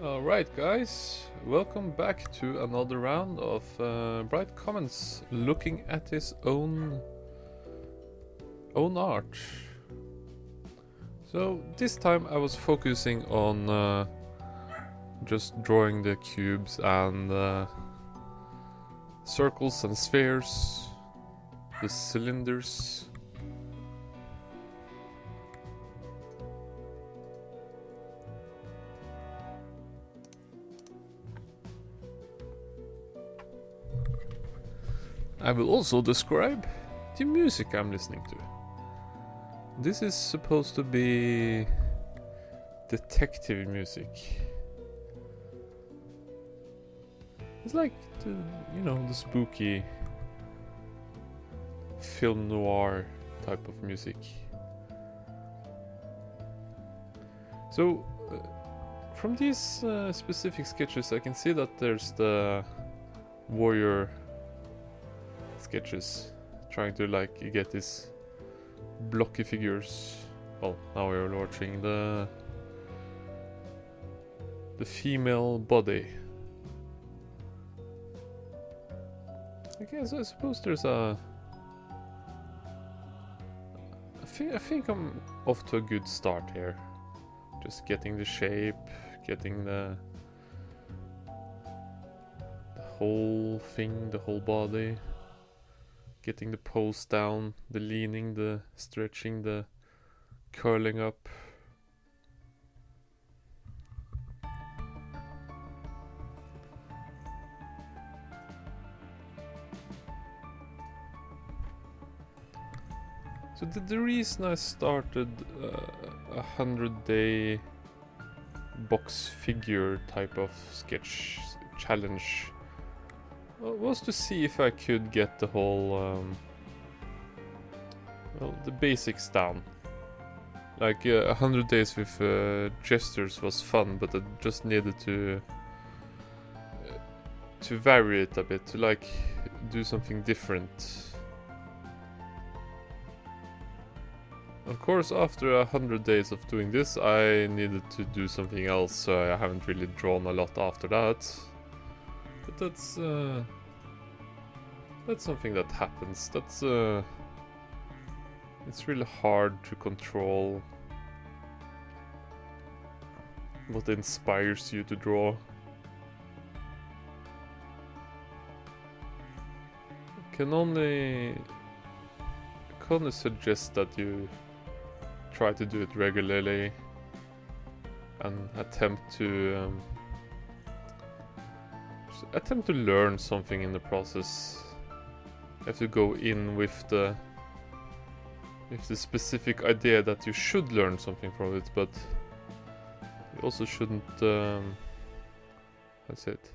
Alright guys, welcome back to another round of Bright Comments looking at his own art. So this time I was focusing on just drawing the cubes and circles and spheres, the cylinders. I will also describe the music I'm listening to. This is supposed to be detective music. It's like the spooky film noir type of music. So from these specific sketches I can see that there's the warrior sketches trying to get these blocky figures. Well, now we're watching the female body. Okay, so I suppose there's I think I'm off to a good start here. Just getting the shape, getting the whole thing, the whole body. Getting the pose down, the leaning, the stretching, the curling up. So the reason I started a 100-day box figure type of sketch challenge was to see if I could get the whole, the basics down. Like 100 days with gestures was fun, but I just needed to vary it a bit, to do something different. Of course, after 100 days of doing this, I needed to do something else, so I haven't really drawn a lot after that. But that's something that happens. It's really hard to control what inspires you to draw. I can only suggest that you try to do it regularly and attempt to learn something in the process. You have to go in with the specific idea that you should learn something from it, but you also shouldn't that's it.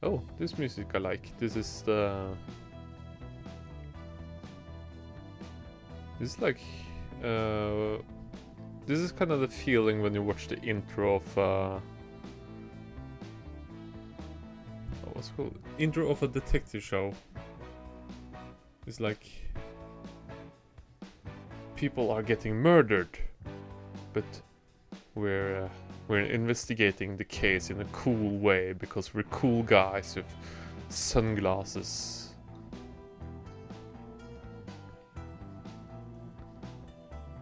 Oh, this music I like. This is this is kind of the feeling when you watch the intro of what's it called? Intro of a detective show. It's like people are getting murdered, but we're investigating the case in a cool way because we're cool guys with sunglasses.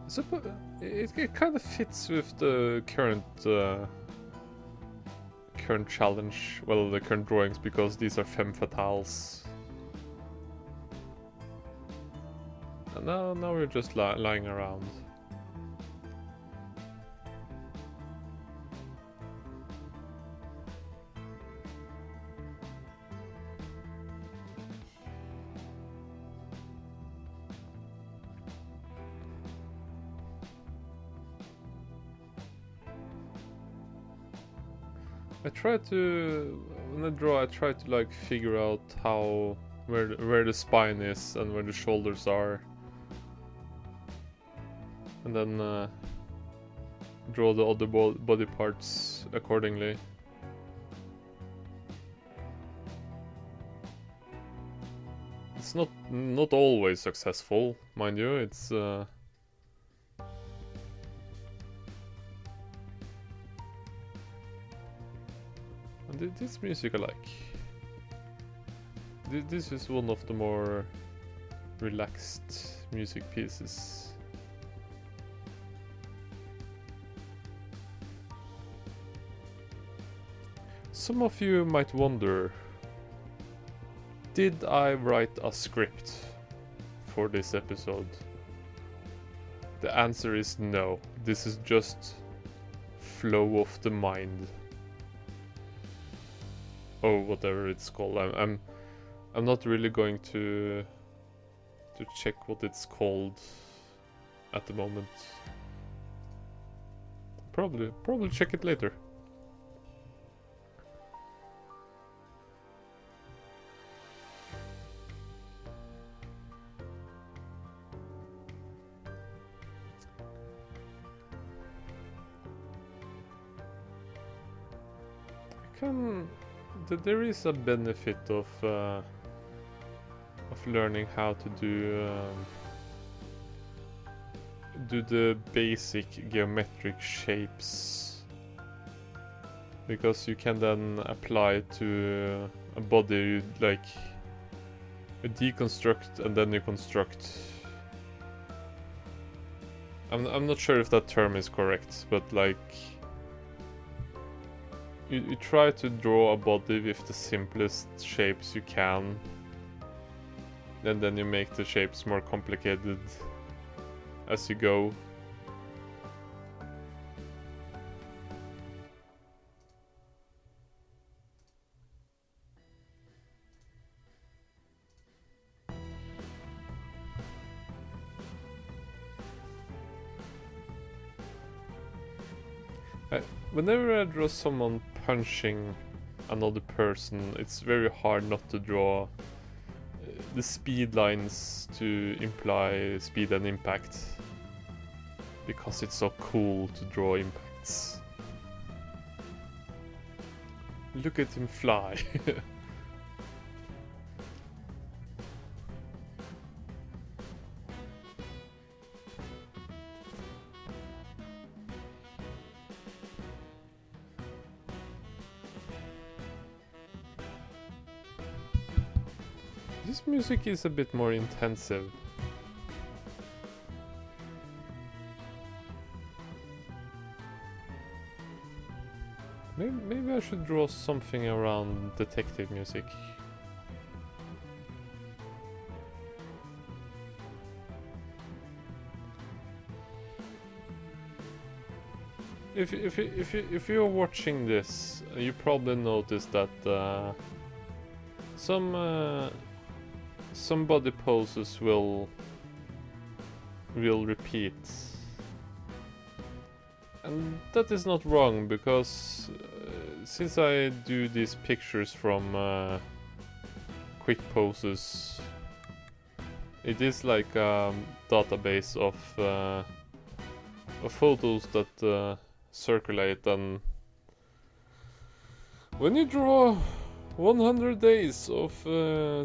So it kind of fits with the current challenge, well, the current drawings, because these are femme fatales. And now we're just lying around. When I draw, I try to figure out where the spine is and where the shoulders are, and then draw the other body parts accordingly. It's not always successful, mind you. It's This music I like. This is one of the more relaxed music pieces. Some of you might wonder, did I write a script for this episode? The answer is no. This is just flow of the mind. Oh, whatever it's called. I'm not really going to check what it's called at the moment. Probably check it later. There is a benefit of learning how to do the basic geometric shapes, because you can then apply it to a body, like you deconstruct and then you construct. I'm not sure if that term is correct, but like you try to draw a body with the simplest shapes you can, and then you make the shapes more complicated as you go. Whenever I draw someone punching another person, it's very hard not to draw the speed lines to imply speed and impact, because it's so cool to draw impacts. Look at him fly. This music is a bit more intensive. Maybe I should draw something around detective music. If you're watching this, you probably noticed that some body poses will repeat, and that is not wrong, because since I do these pictures from quick poses, it is like a database of photos that circulate, and when you draw 100 days of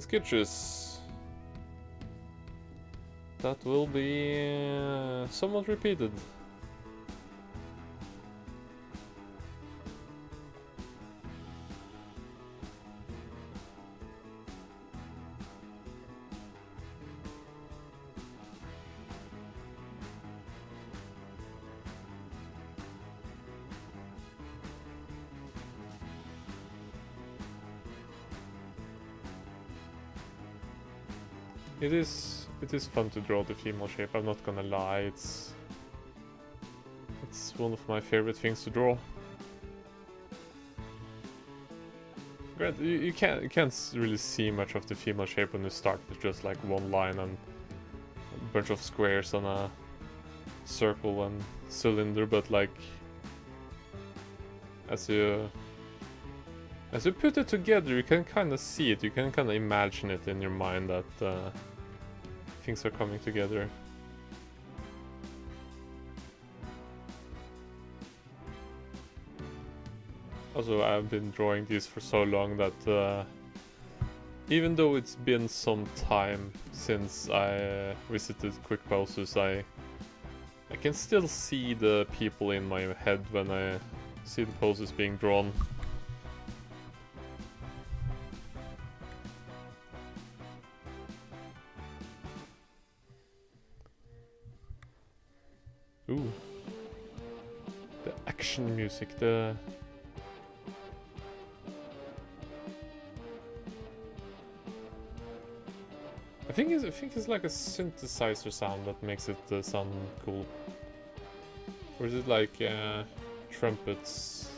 sketches, that will be somewhat repeated. It is fun to draw the female shape, I'm not gonna lie, it's one of my favorite things to draw. Granted, you can't really see much of the female shape when you start with just like one line and a bunch of squares on a circle and cylinder, but like as you put it together, you can kind of see it, you can kind of imagine it in your mind that things are coming together. Also, I've been drawing these for so long that even though it's been some time since I visited Quick Poses, I can still see the people in my head when I see the poses being drawn. Ooh. The action music, the... I think it's like a synthesizer sound that makes it sound cool. Or is it like trumpets?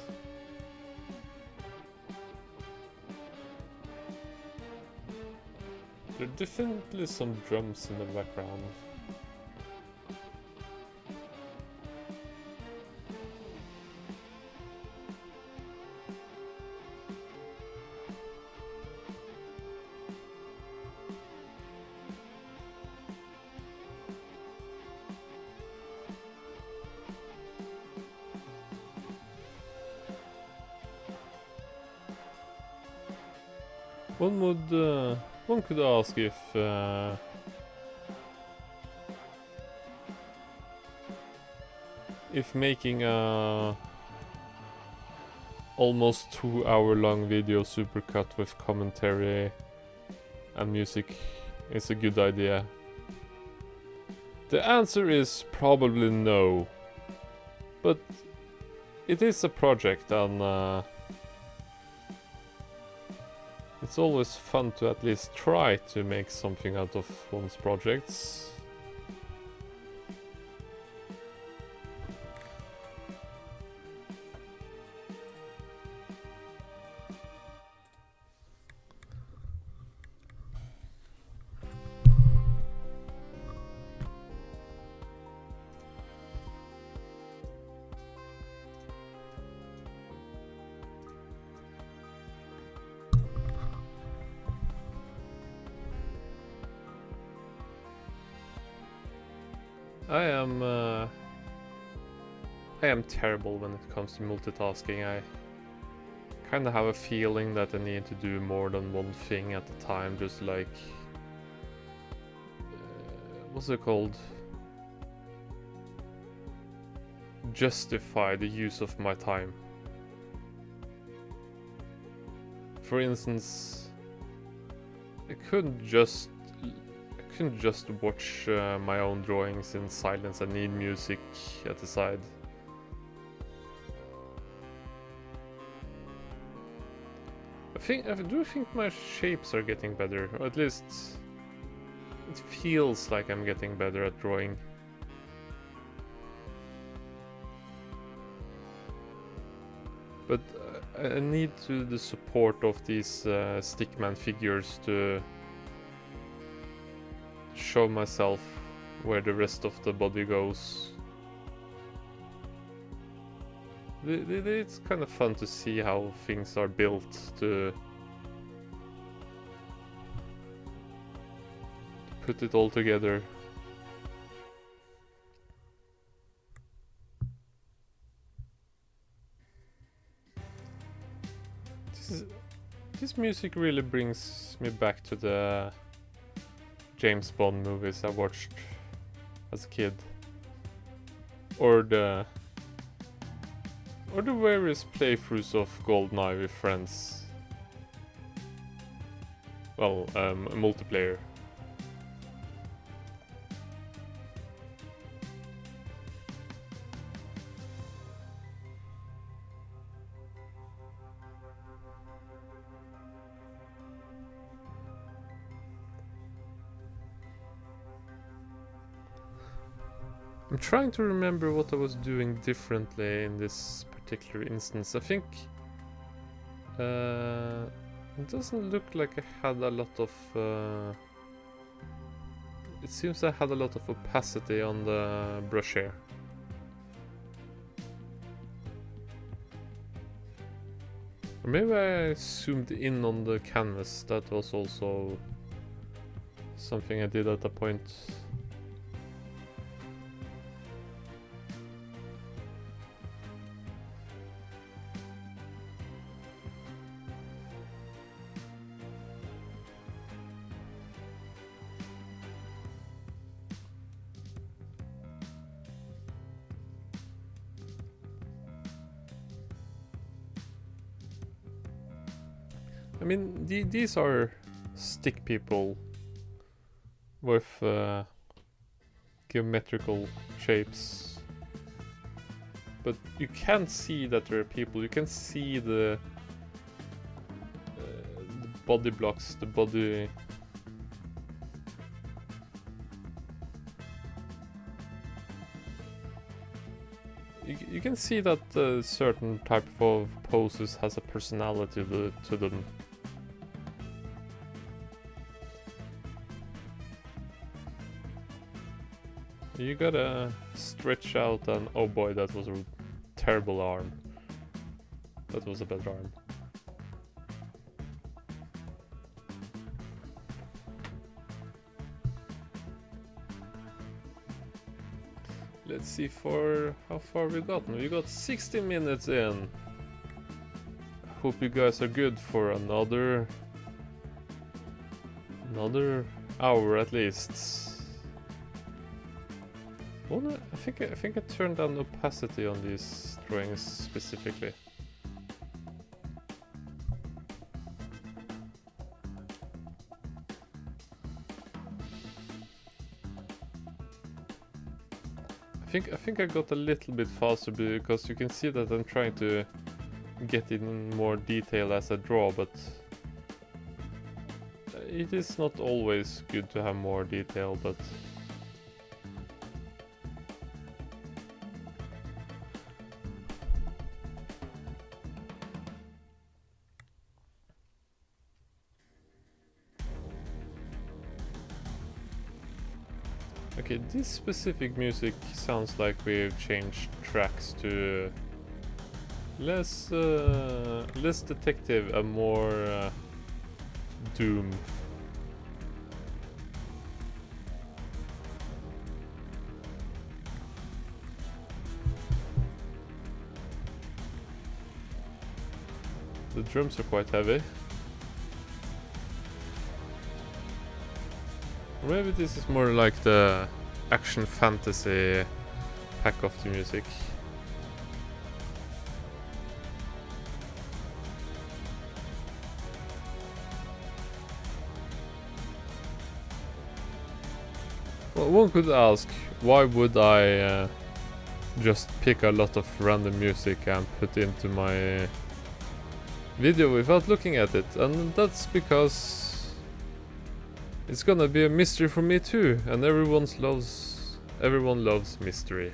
There are definitely some drums in the background. One could ask if making a almost 2-hour-long video supercut with commentary and music is a good idea. The answer is probably no, but it is a project, and it's always fun to at least try to make something out of one's projects. I am terrible when it comes to multitasking. I kind of have a feeling that I need to do more than one thing at a time, just like what's it called? Justify the use of my time. For instance, I couldn't just watch my own drawings in silence. I need music at the side. I do think my shapes are getting better, or at least it feels like I'm getting better at drawing. But I need the support of these stickman figures to show myself where the rest of the body goes. It's kind of fun to see how things are built to put it all together. This music really brings me back to the James Bond movies I watched as a kid, or the various playthroughs of GoldenEye with friends. Well, multiplayer. I'm trying to remember what I was doing differently in this particular instance. I think it doesn't look like I had a lot of it seems I had a lot of opacity on the brush here. Or maybe I zoomed in on the canvas. That was also something I did at a point. I mean, these are stick people with geometrical shapes. but you can't see that there are people. You can see the body blocks, the body. You can see that certain type of poses has a personality to them. You gotta stretch out and oh boy, that was a terrible arm. That was a better arm. Let's see for how far we gotten. We got 60 minutes in. Hope you guys are good for another hour at least. Well, I think I turned down the opacity on these drawings specifically. I think I got a little bit faster because you can see that I'm trying to get in more detail as I draw, but it is not always good to have more detail, but okay, this specific music sounds like we've changed tracks to less detective and more doom. The drums are quite heavy. Or maybe this is more like the action fantasy pack of the music. Well, one could ask, why would I just pick a lot of random music and put into my video without looking at it? And that's because it's gonna be a mystery for me too, and everyone loves mystery.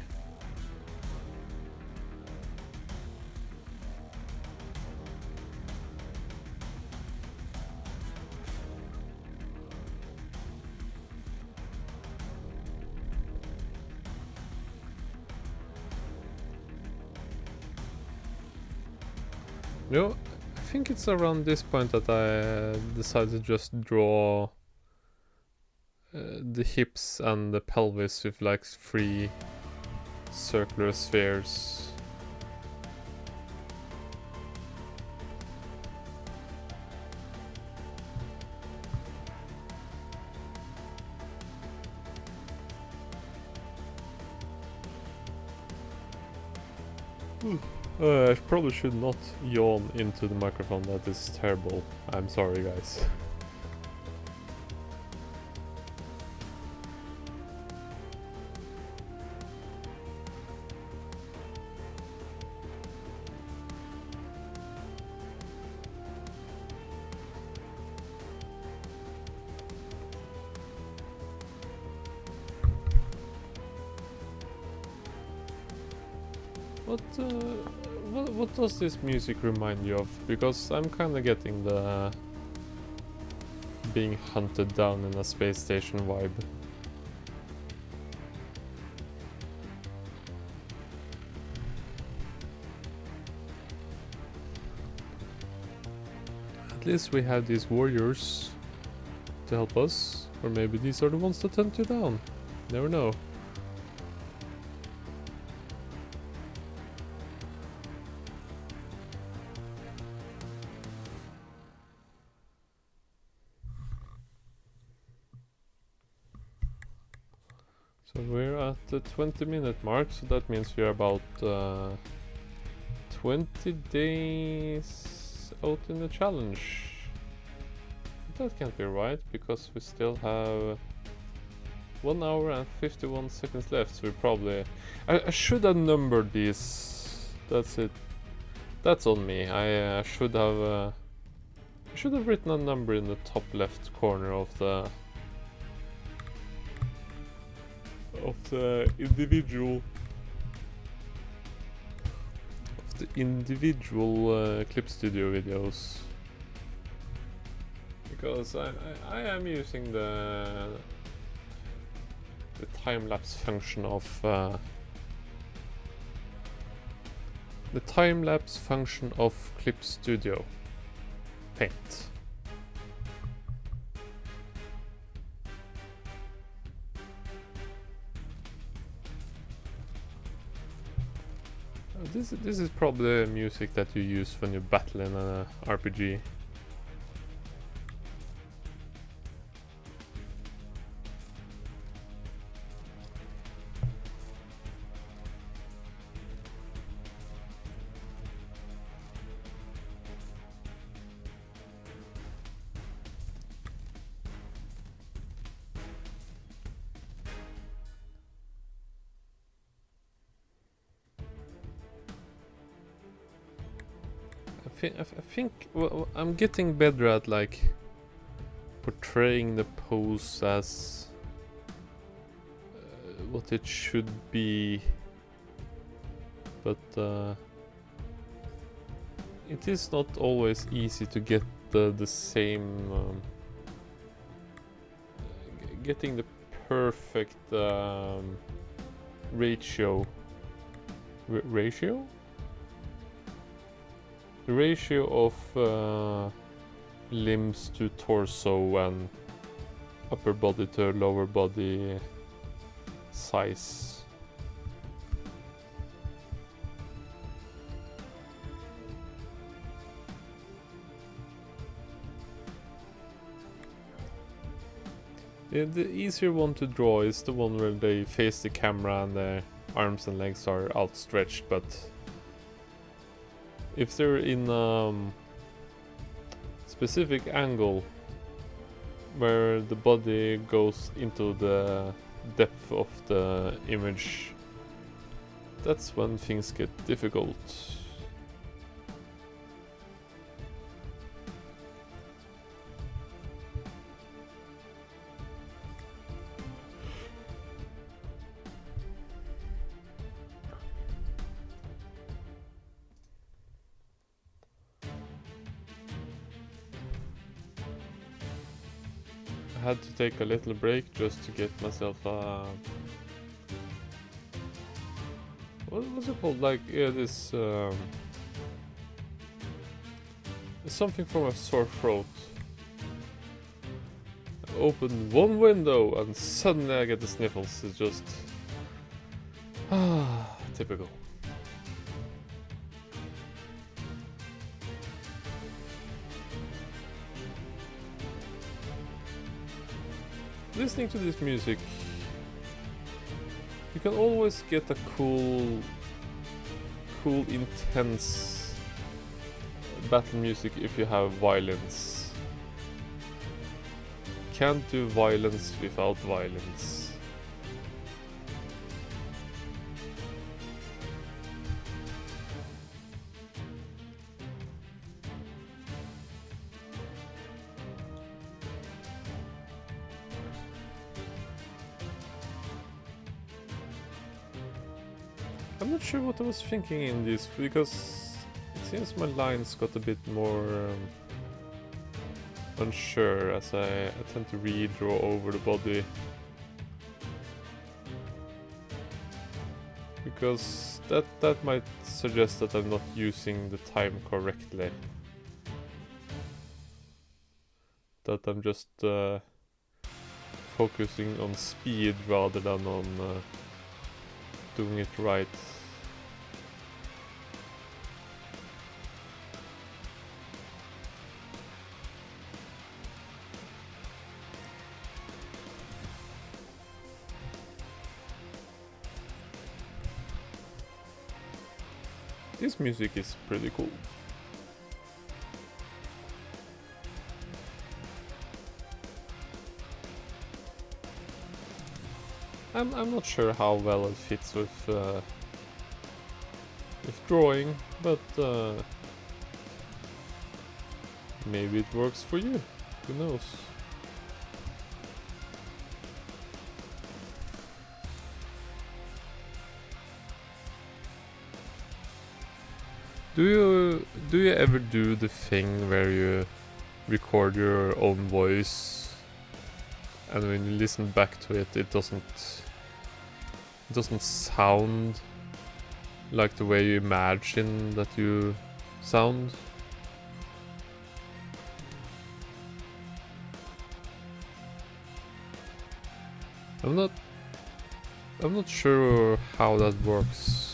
No, I think it's around this point that I decided to just draw the hips and the pelvis with like 3 circular spheres. I probably should not yawn into the microphone. That is terrible. I'm sorry, guys. What does this music remind you of? Because I'm kinda getting the being hunted down in a space station vibe. At least we have these warriors to help us, or maybe these are the ones that hunt you down. Never know. So we're at the 20-minute mark, so that means we're about 20 days out in the challenge. That can't be right, because we still have 1 hour and 51 seconds left, so we probably... I should have numbered these That's it. That's on me. I should have written a number in the top left corner of the individual Clip Studio videos, because I am using the time-lapse function of Clip Studio Paint. This is probably the music that you use when you battle in an RPG. I think well, I'm getting better at like portraying the pose as what it should be, but it is not always easy to get the same getting the perfect ratio. The ratio of limbs to torso and upper body to lower body size. Yeah, the easier one to draw is the one where they face the camera and their arms and legs are outstretched, but if they're in specific angle where the body goes into the depth of the image, that's when things get difficult. I had to take a little break just to get myself what was it called? Like, yeah, this something from a sore throat. I opened one window and suddenly I get the sniffles. It's just typical. Listening to this music, you can always get a cool, intense battle music if you have violence. Can't do violence without violence. I'm not sure what I was thinking in this, because it seems my lines got a bit more unsure as I tend to redraw over the body. Because that might suggest that I'm not using the time correctly. That I'm just focusing on speed rather than on doing it right. This music is pretty cool. I'm not sure how well it fits with with drawing, but maybe it works for you. Who knows? Do you ever do the thing where you record your own voice, and when you listen back to it, it doesn't sound like the way you imagine that you sound? I'm not sure how that works.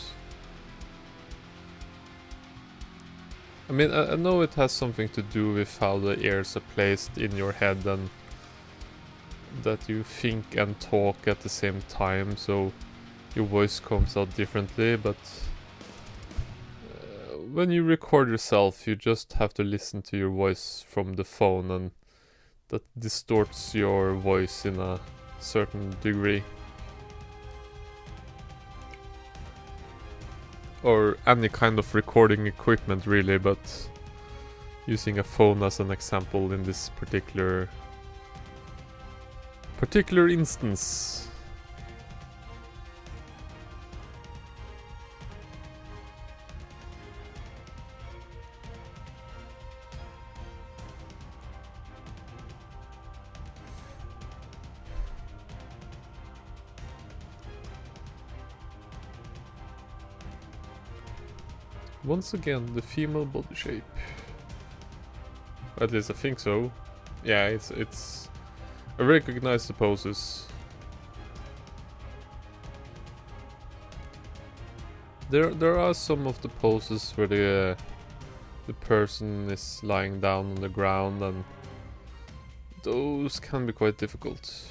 I mean, I know it has something to do with how the ears are placed in your head and that you think and talk at the same time, so your voice comes out differently, but when you record yourself, you just have to listen to your voice from the phone, and that distorts your voice in a certain degree. Or any kind of recording equipment really, but using a phone as an example in this particular instance. Once again, the female body shape. At least I think so. Yeah, it's. I recognize the poses. There are some of the poses where the person is lying down on the ground, and those can be quite difficult.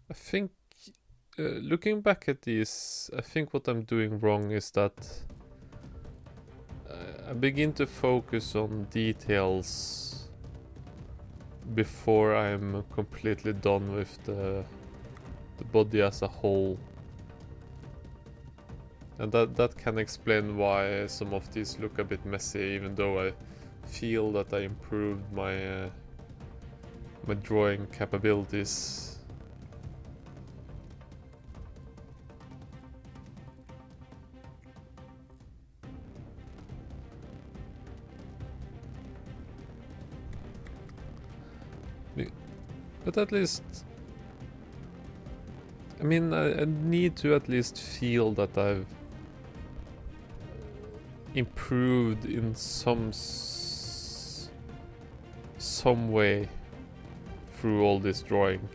I think, looking back at these, I think what I'm doing wrong is that I begin to focus on details before I'm completely done with the body as a whole. And that can explain why some of these look a bit messy, even though I feel that I improved my my drawing capabilities. But at least, I mean, I need to at least feel that I've improved in some way through all this drawing.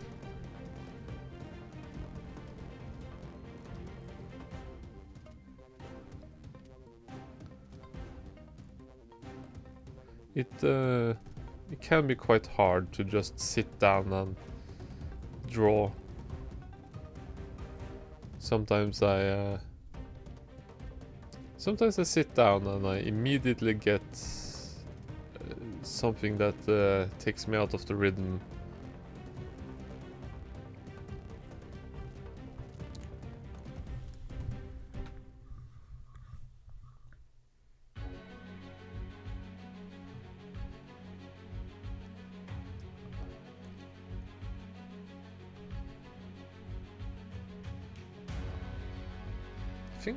It can be quite hard to just sit down and draw. Sometimes I sit down and I immediately get something that takes me out of the rhythm.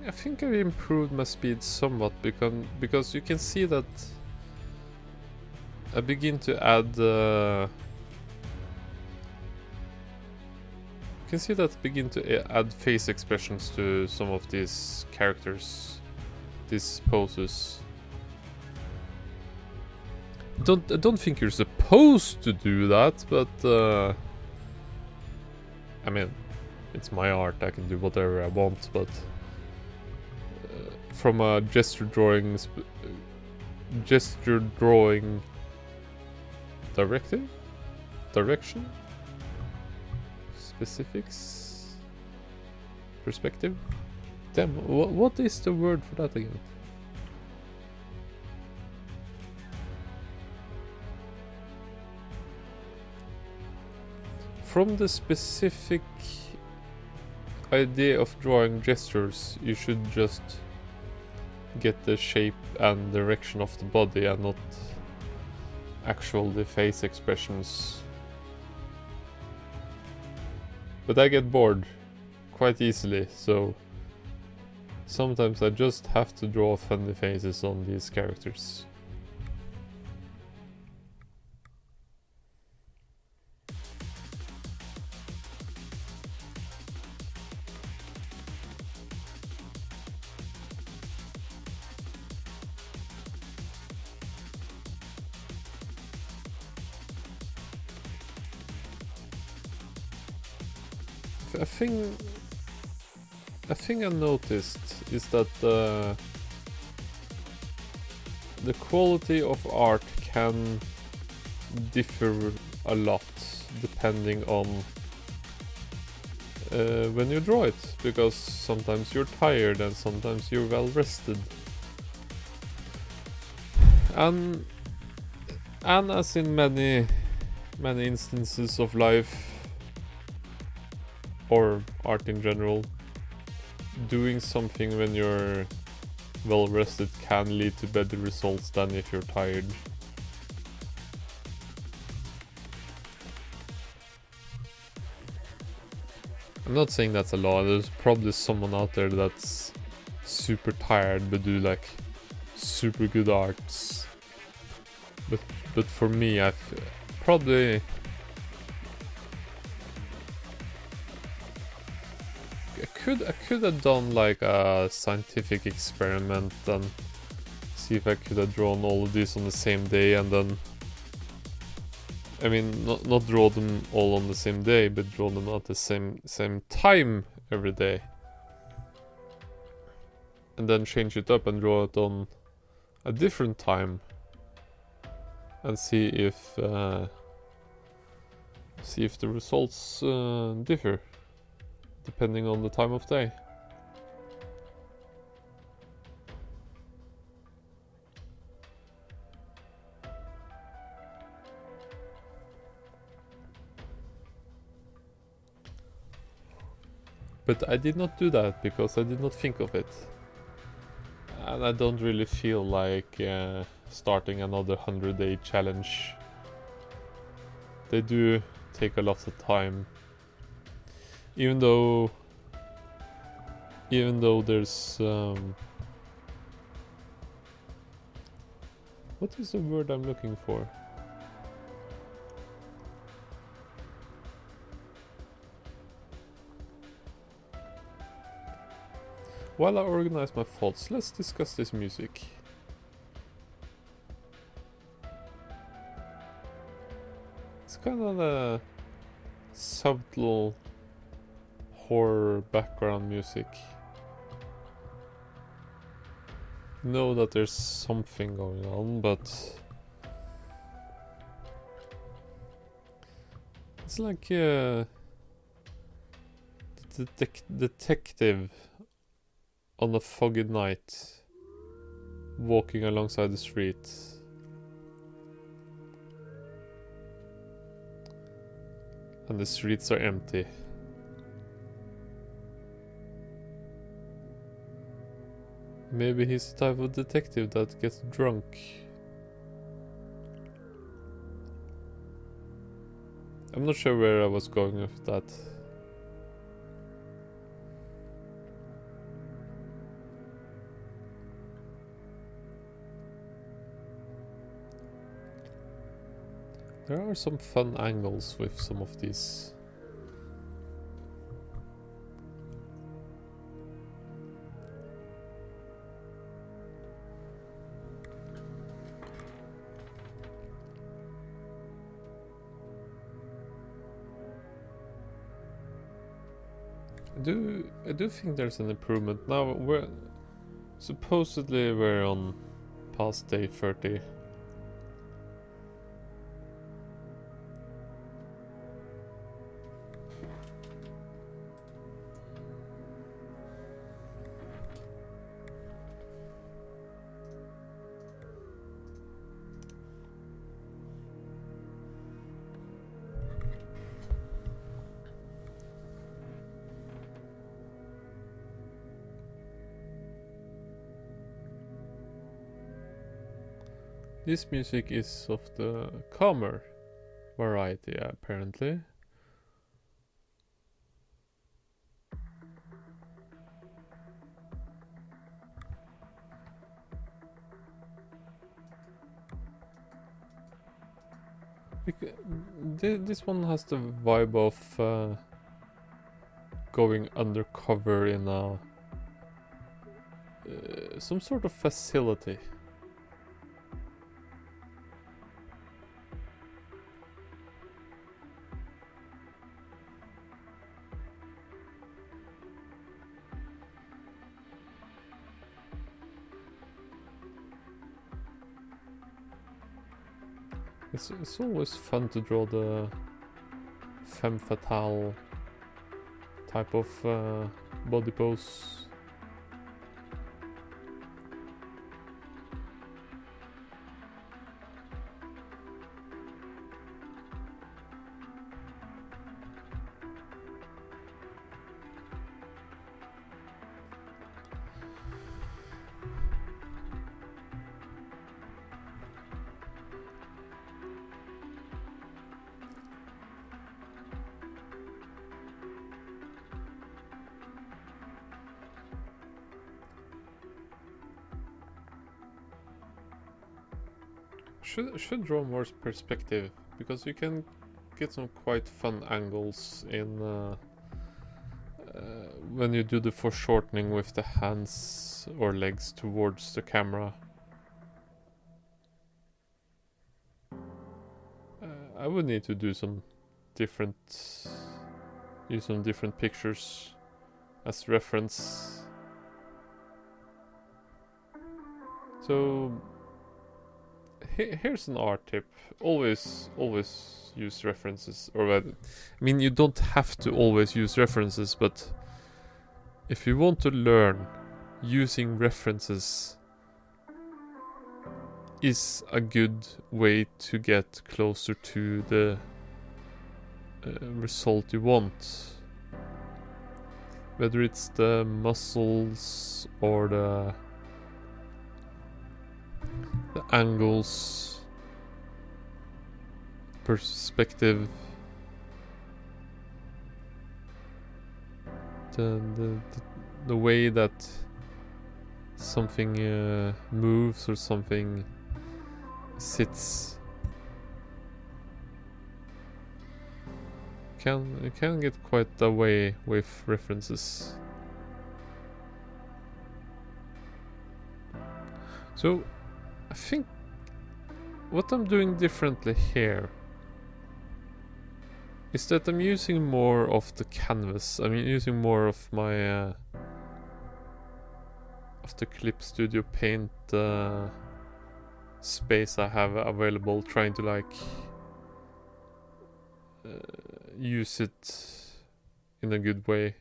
I think I've improved my speed somewhat because you can see that I begin to add add face expressions to some of these characters, these poses. I don't think you're supposed to do that, but I mean, it's my art, I can do whatever I want, but from a gesture drawing direction, specifics perspective. Damn, what is the word for that again? From the specific idea of drawing gestures, you should just get the shape and direction of the body and not actual face expressions. But I get bored quite easily, so sometimes I just have to draw funny faces on these characters. A thing I noticed is that the quality of art can differ a lot depending on when you draw it, because sometimes you're tired and sometimes you're well rested. And as in many instances of life, or art in general, doing something when you're well rested can lead to better results than if you're tired. I'm not saying that's a law. There's probably someone out there that's super tired but do like super good arts. But for me, I've probably I could have done like a scientific experiment and see if I could have drawn all of these on the same day, and then, I mean, not draw them all on the same day, but draw them at the same time every day, and then change it up and draw it on a different time, and see if the results differ depending on the time of day. But I did not do that because I did not think of it. And I don't really feel like starting another 100-day challenge. They do take a lot of time. Even though there's what is the word I'm looking for? While I organize my thoughts, let's discuss this music. It's kind of a subtle horror background music. Know that there's something going on, but it's like a detective on a foggy night walking alongside the street. And the streets are empty. Maybe he's the type of detective that gets drunk. I'm not sure where I was going with that. There are some fun angles with some of these. I do think there's an improvement. Now we're supposedly on past day 30. This music is of the calmer variety, apparently. This one has the vibe of going undercover in a some sort of facility. It's always fun to draw the femme fatale type of body pose. Should draw more perspective, because you can get some quite fun angles in when you do the foreshortening with the hands or legs towards the camera. I would need to do some different, use some different pictures as reference. So here's an art tip. Always use references. Or I mean, you don't have to always use references, but if you want to learn, using references is a good way to get closer to the result you want. Whether it's the muscles or the angles, perspective, the way that something moves or something sits can get quite away with references. So I think what I'm doing differently here is that I'm using more of the canvas. I mean, using more of my of the Clip Studio Paint space I have available, trying to like use it in a good way.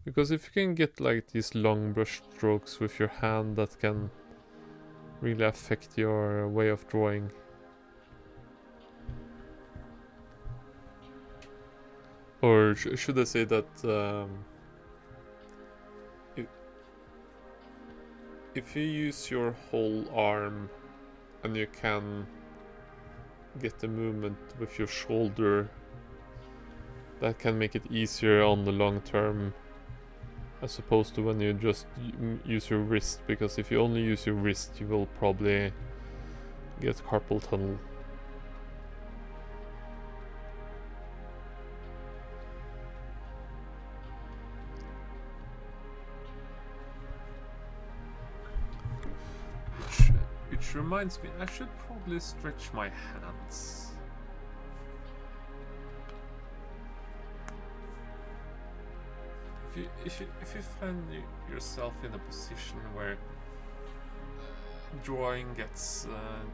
Because if you can get like these long brush strokes with your hand, that can really affect your way of drawing. Or should I say that if you use your whole arm and you can get the movement with your shoulder, that can make it easier on the long term, as opposed to when you just use your wrist, because if you only use your wrist you will probably get carpal tunnel. Which reminds me, I should probably stretch my hands. If you find yourself in a position where drawing gets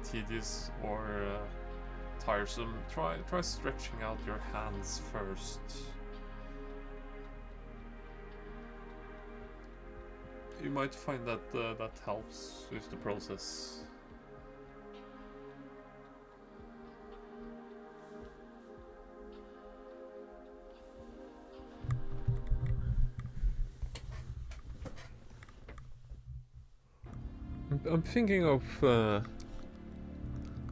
tedious or tiresome, try stretching out your hands first. You might find that that helps with the process. I'm thinking of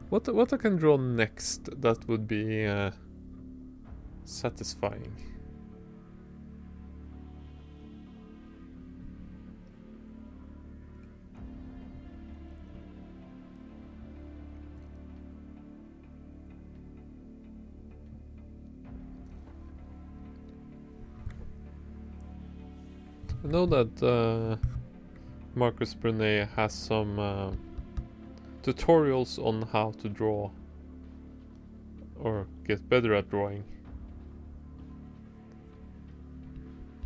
What I can draw next that would be satisfying? I know that Marcus Brunet has some tutorials on how to draw or get better at drawing.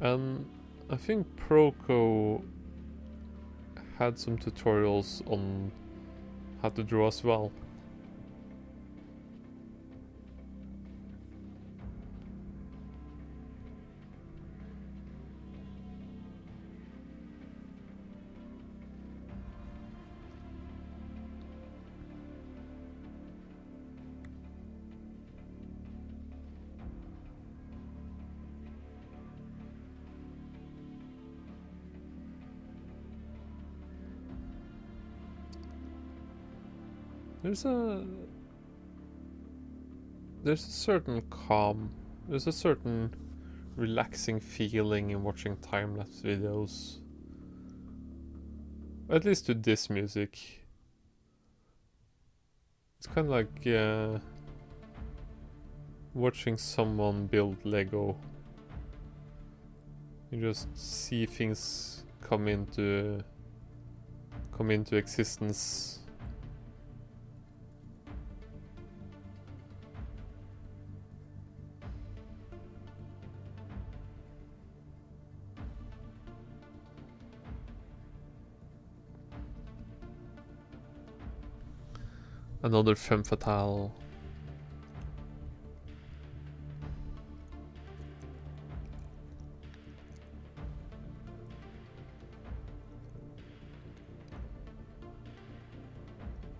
And I think Proco had some tutorials on how to draw as well. There's a certain calm, there's a certain relaxing feeling in watching time-lapse videos. At least to this music. It's kind of like watching someone build Lego. You just see things come into existence. Another femme fatale.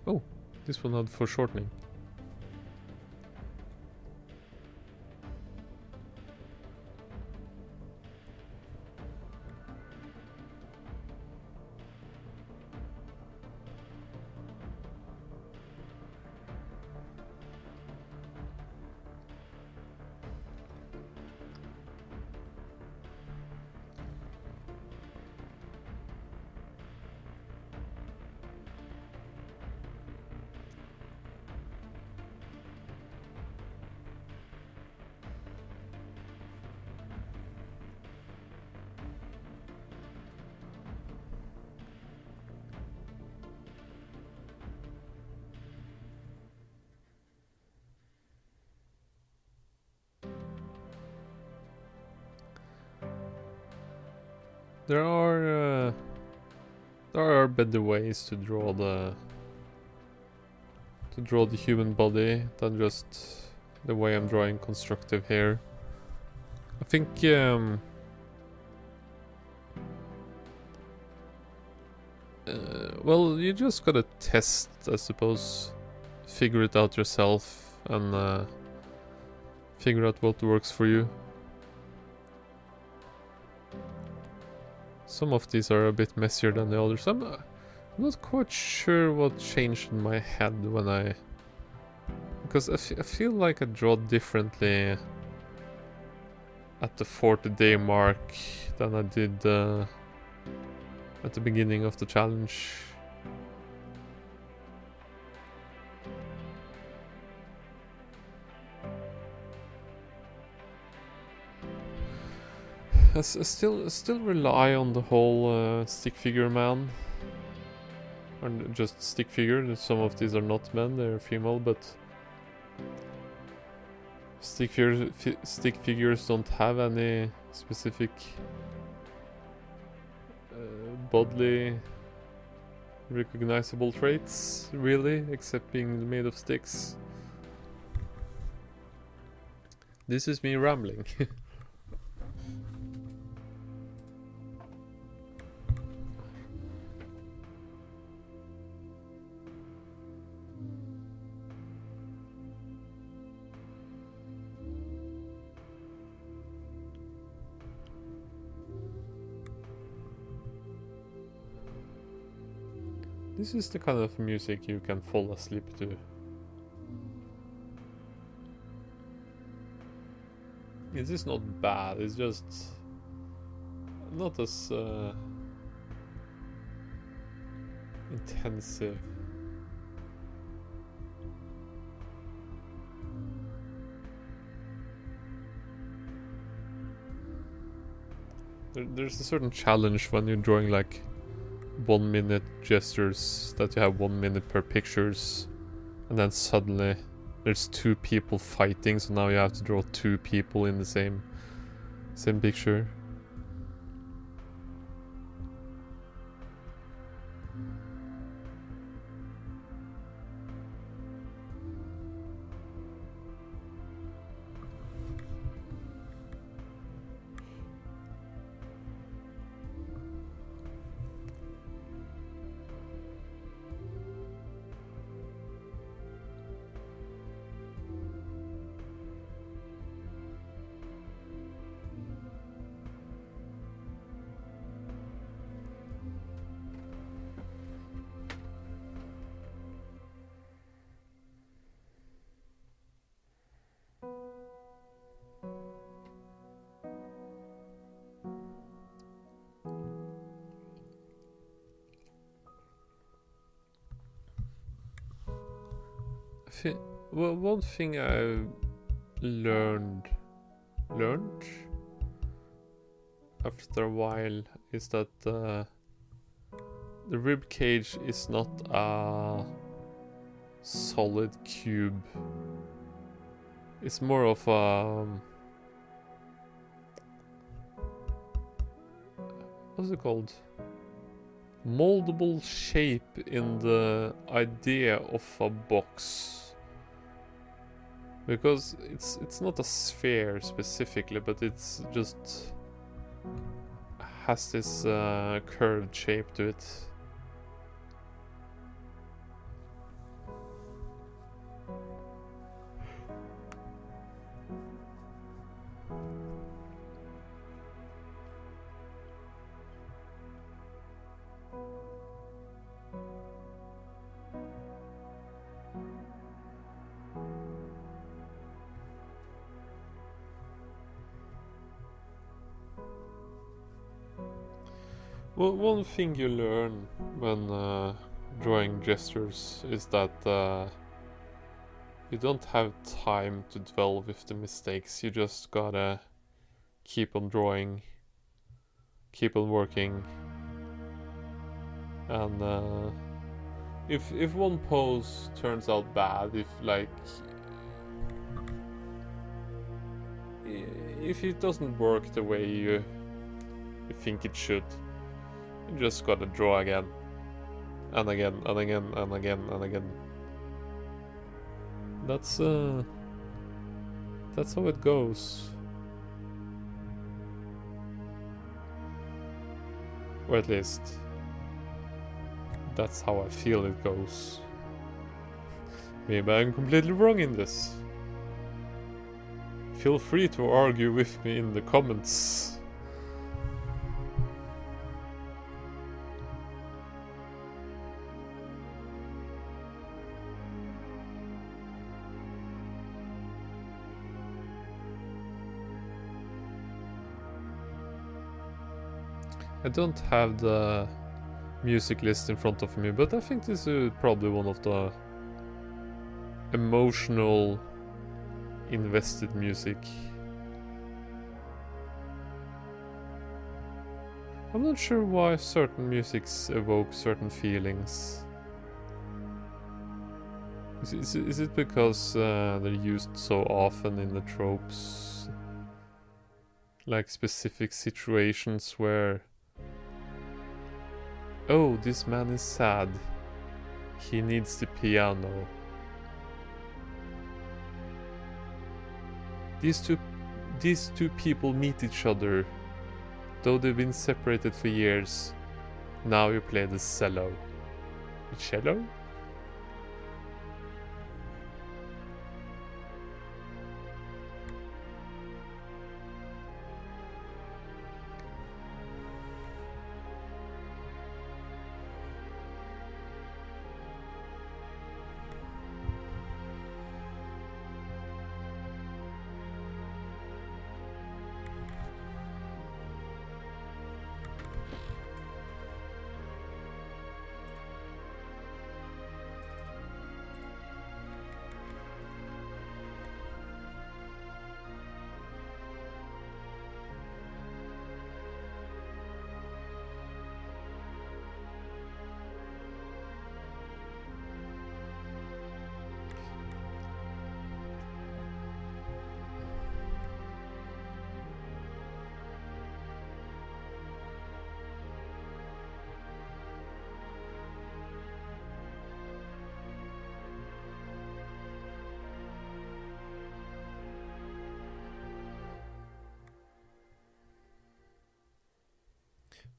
Oh, this one had foreshortening. There are better ways to draw the human body than just the way I'm drawing constructive here. I think well, you just gotta test, I suppose, figure it out yourself and figure out what works for you. Some of these are a bit messier than the others. I'm not quite sure what changed in my head when because I feel like I draw differently at the 40-day mark than I did at the beginning of the challenge. I still rely on the whole stick figure man, or just stick figure. Some of these are not men; they're female, but stick figures don't have any specific bodily recognizable traits, really, except being made of sticks. This is me rambling. This is the kind of music you can fall asleep to. It is not bad, it's just not as intensive. There's a certain challenge when you're drawing like 1 minute gestures, that you have 1 minute per pictures, and then suddenly there's 2 people fighting, so now you have to draw 2 people in the same picture. Well, one thing I learned after a while is that the rib cage is not a solid cube. It's more of a what's it called? Moldable shape in the idea of a box. Because it's not a sphere specifically, but it's just has this curved shape to it. Well, one thing you learn when drawing gestures is that you don't have time to dwell with the mistakes. You just gotta keep on drawing, keep on working, and if one pose turns out bad, if it doesn't work the way you think it should, you just gotta draw again, and again, and again, and again, and again. That's how it goes. Or at least, that's how I feel it goes. Maybe I'm completely wrong in this. Feel free to argue with me in the comments. I don't have the music list in front of me, but I think this is probably one of the emotional, invested music. I'm not sure why certain musics evoke certain feelings. Is it because they're used so often in the tropes? Like specific situations where, oh, this man is sad. He needs the piano. These two people meet each other, though they've been separated for years. Now you play the cello. The cello?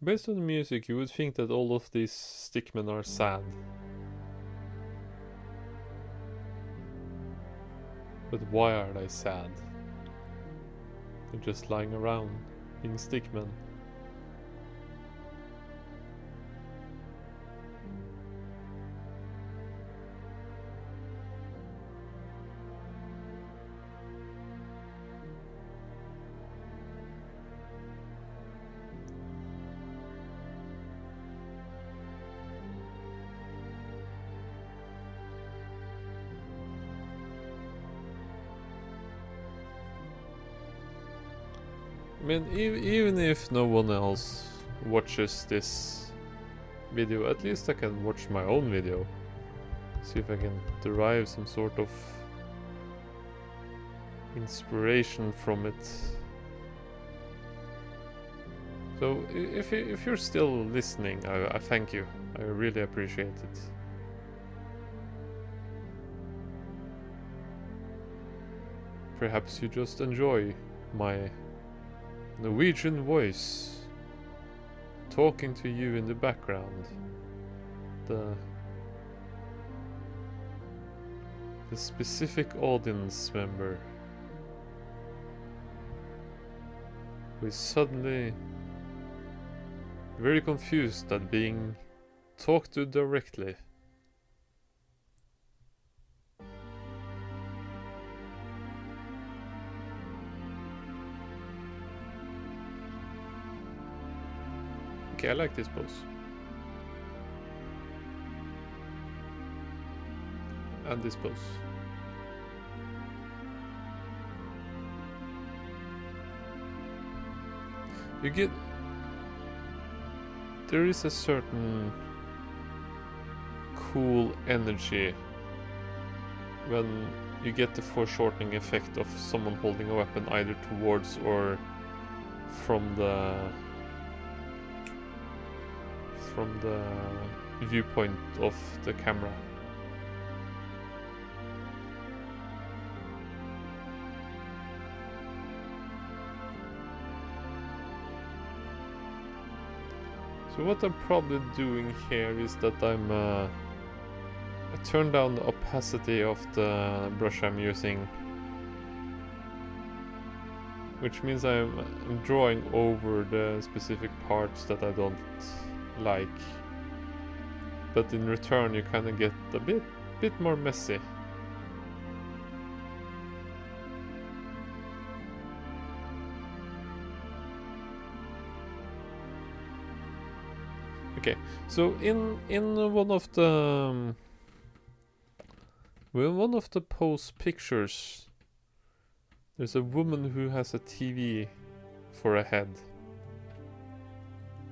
Based on the music, you would think that all of these stickmen are sad. But why are they sad? They're just lying around, being stickmen. I mean, even if no one else watches this video, at least I can watch my own video. See if I can derive some sort of inspiration from it. So if you're still listening, I thank you. I really appreciate it. Perhaps you just enjoy my Norwegian voice talking to you in the background. The specific audience member who is suddenly very confused at being talked to directly. Okay, I like this pose. And this pose. You get... There is a certain cool energy when you get the foreshortening effect of someone holding a weapon either towards or from the viewpoint of the camera. So what I'm probably doing here is that I turn down the opacity of the brush I'm using, which means I'm drawing over the specific parts that I don't like, but in return you kind of get a bit more messy. Okay, so in one of the pose pictures, there's a woman who has a TV for a head.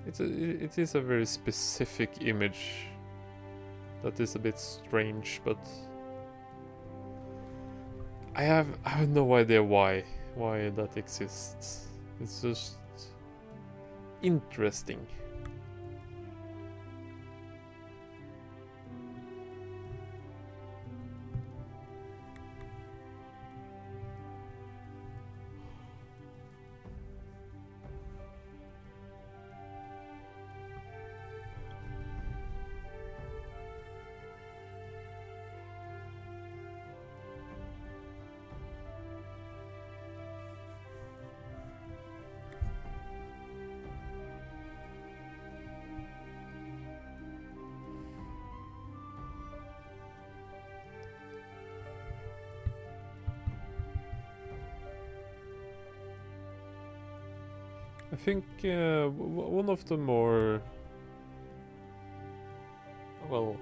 It is a very specific image that is a bit strange, but I have no idea why that exists. It's just interesting. I think one of the more... Well,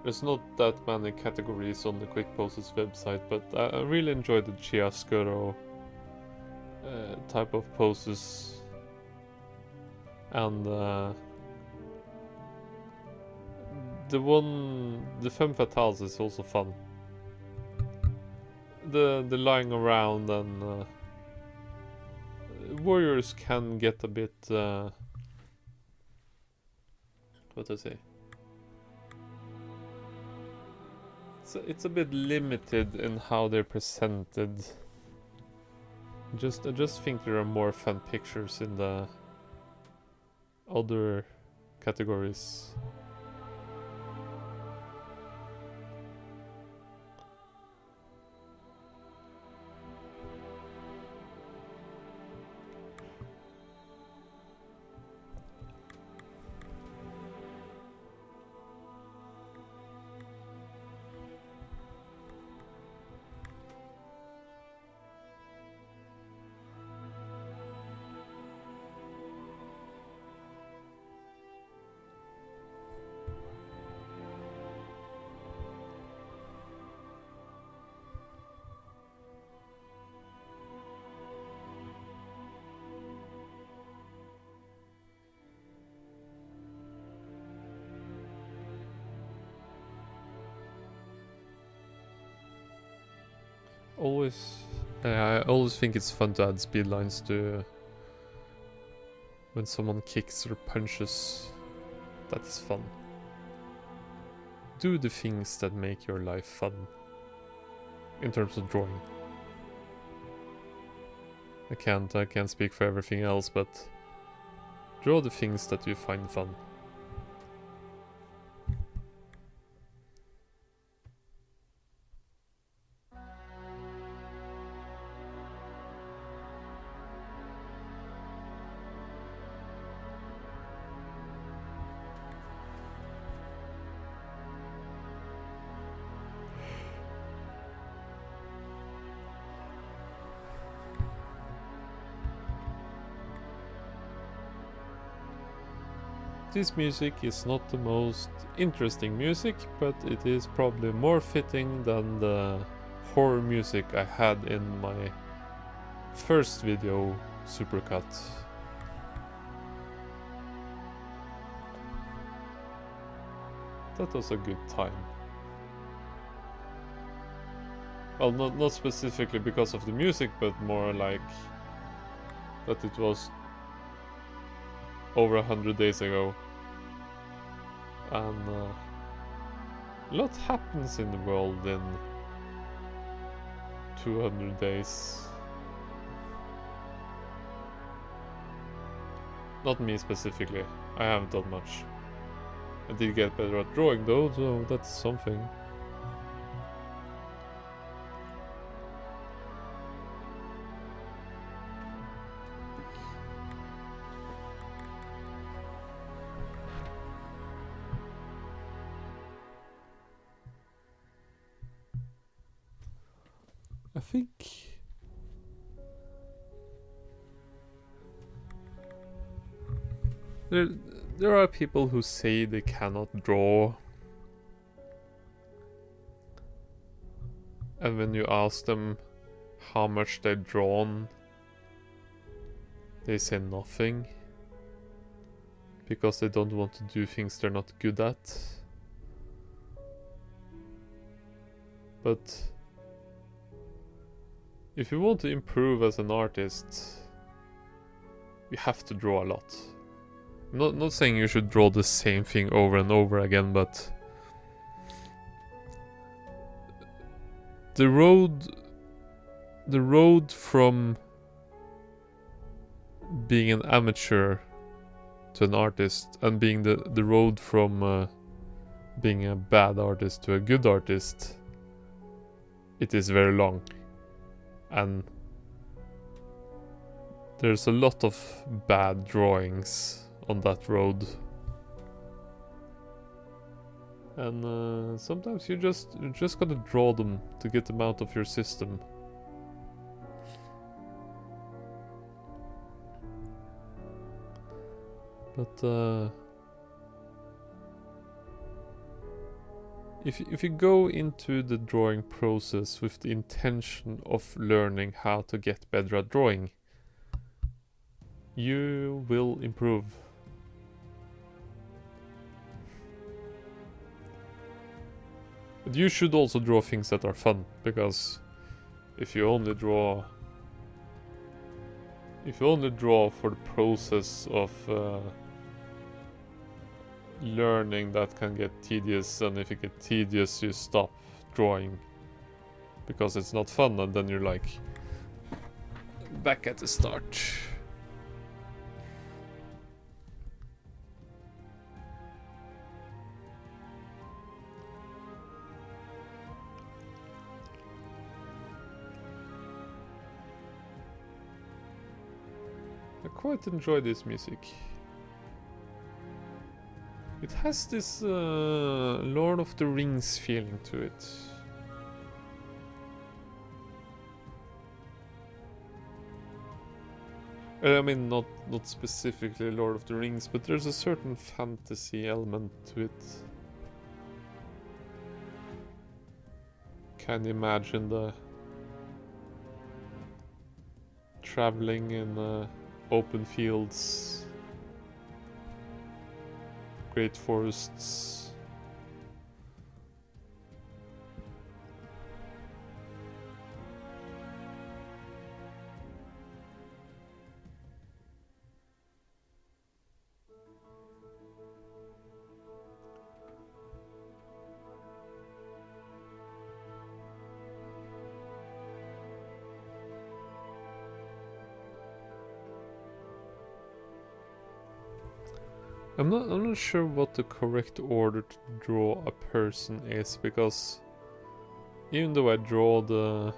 there's not that many categories on the Quick Poses website, but I really enjoy the chiaroscuro type of poses. And the femme fatales is also fun. The lying around and warriors can get a bit what to say? It's a bit limited in how they're presented. I just think there are more fun pictures in the other categories. I always think it's fun to add speed lines to when someone kicks or punches. That is fun. Do the things that make your life fun in terms of drawing. I can't speak for everything else, but draw the things that you find fun. This music is not the most interesting music, but it is probably more fitting than the horror music I had in my first video, Supercut. That was a good time. Well, not specifically because of the music, but more like that it was over 100 days ago. And a lot happens in the world in 200 days. Not me specifically, I haven't done much. I did get better at drawing though, so that's something. I think there are people who say they cannot draw, and when you ask them how much they've drawn, they say nothing because they don't want to do things they're not good at. But if you want to improve as an artist, you have to draw a lot. I'm not saying you should draw the same thing over and over again, but the road from being an amateur to an artist, and being the road from being a bad artist to a good artist, it is very long. And there's a lot of bad drawings on that road. And sometimes you just gotta draw them to get them out of your system. But if you go into the drawing process with the intention of learning how to get better at drawing, you will improve. But you should also draw things that are fun, because if you only draw for the process of learning, that can get tedious, and if it gets tedious you stop drawing because it's not fun, and then you're like back at the start. quite enjoy this music. It has this Lord of the Rings feeling to it. I mean, not specifically Lord of the Rings, but there's a certain fantasy element to it. Can imagine the traveling in open fields, great forests. I'm not sure what the correct order to draw a person is, because even though I draw the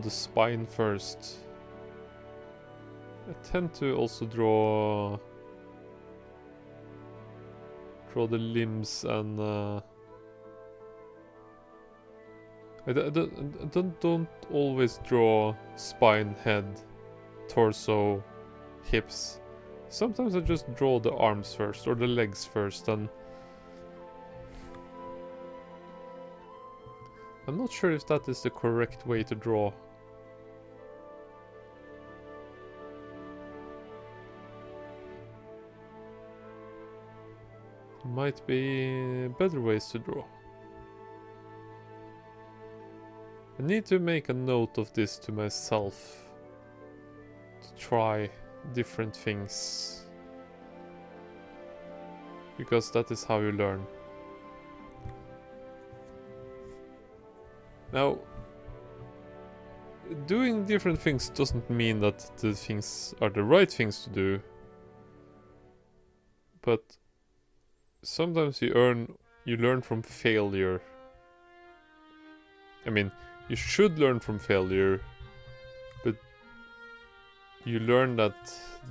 spine first, I tend to also draw the limbs and I don't always draw spine, head, torso, hips. Sometimes I just draw the arms first, or the legs first, and I'm not sure if that is the correct way to draw. Might be better ways to draw. I need to make a note of this to myself, to try different things, because that is how you learn. Now, doing different things doesn't mean that the things are the right things to do, but sometimes you learn from failure. I mean, you should learn from failure, but you learn that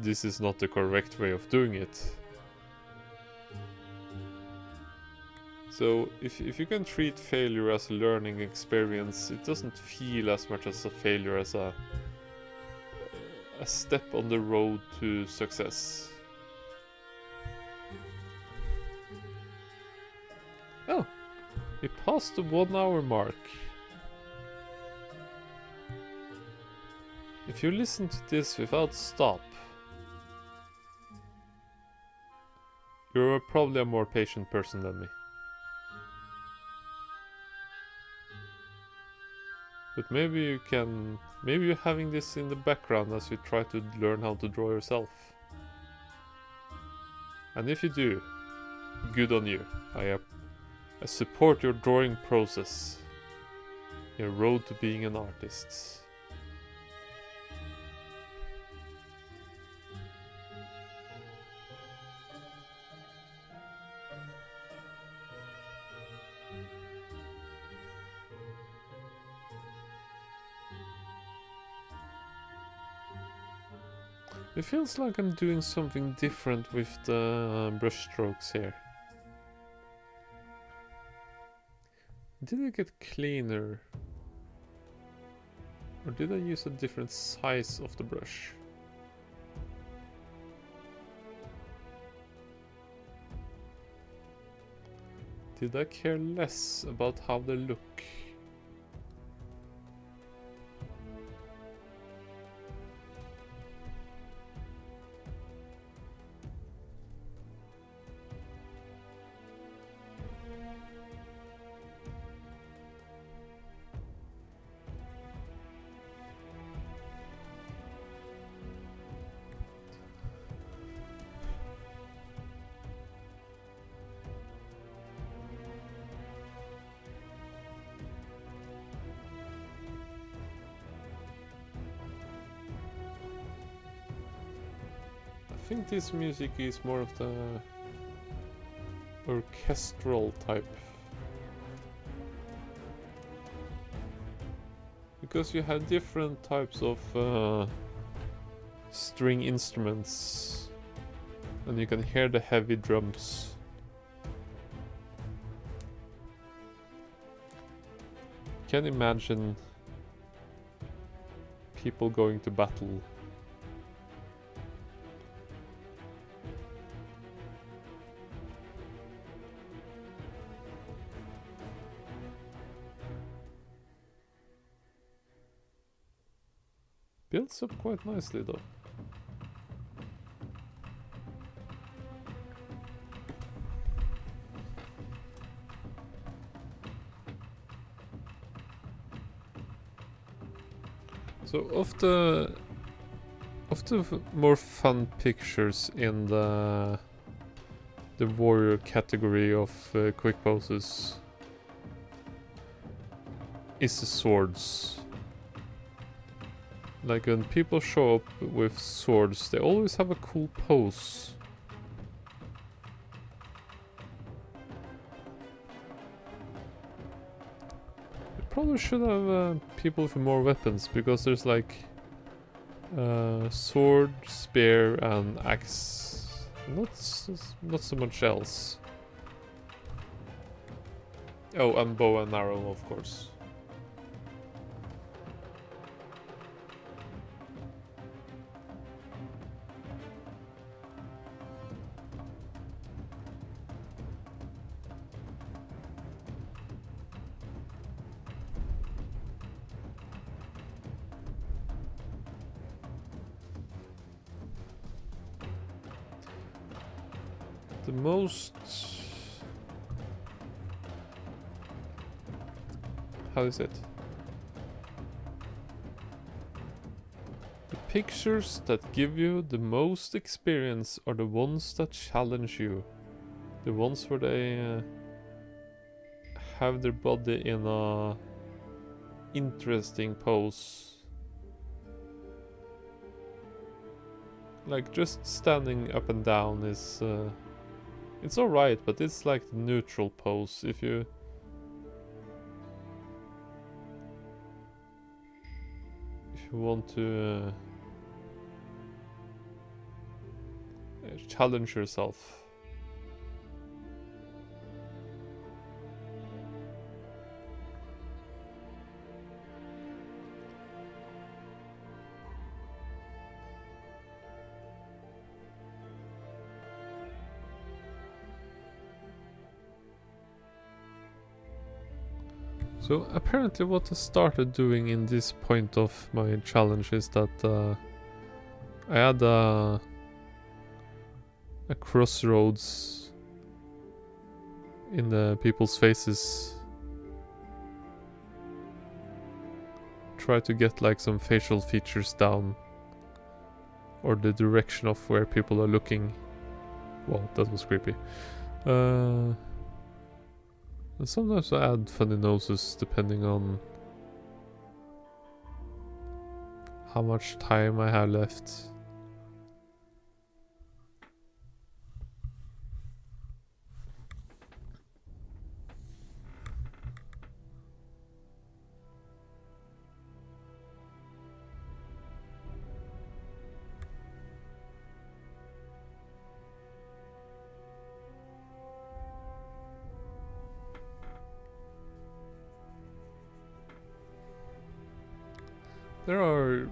this is not the correct way of doing it. So if you can treat failure as a learning experience, it doesn't feel as much as a failure as a step on the road to success. Oh, we passed the 1 hour mark. If you listen to this without stop, you're probably a more patient person than me. But maybe you're having this in the background as you try to learn how to draw yourself. And if you do, good on you. I support your drawing process, your road to being an artist. It feels like I'm doing something different with the brush strokes here. Did I get cleaner? Or did I use a different size of the brush? Did I care less about how they look? I think this music is more of the orchestral type. Because you have different types of string instruments, and you can hear the heavy drums. Can imagine people going to battle. Builds up quite nicely though. So of the more fun pictures in the warrior category of quick poses is the swords. Like when people show up with swords, they always have a cool pose. We probably should have people with more weapons, because there's like sword, spear, and axe. Not so much else. Oh, and bow and arrow, of course. The most... How is it? The pictures that give you the most experience are the ones that challenge you. The ones where they have their body in a interesting pose. Like just standing up and down is... it's alright, but it's like the neutral pose. If you want to challenge yourself. So apparently what I started doing in this point of my challenge is that I had a crossroads in the people's faces. Try to get like some facial features down, or the direction of where people are looking. Wow, that was creepy. And sometimes I add funny noses depending on how much time I have left. There are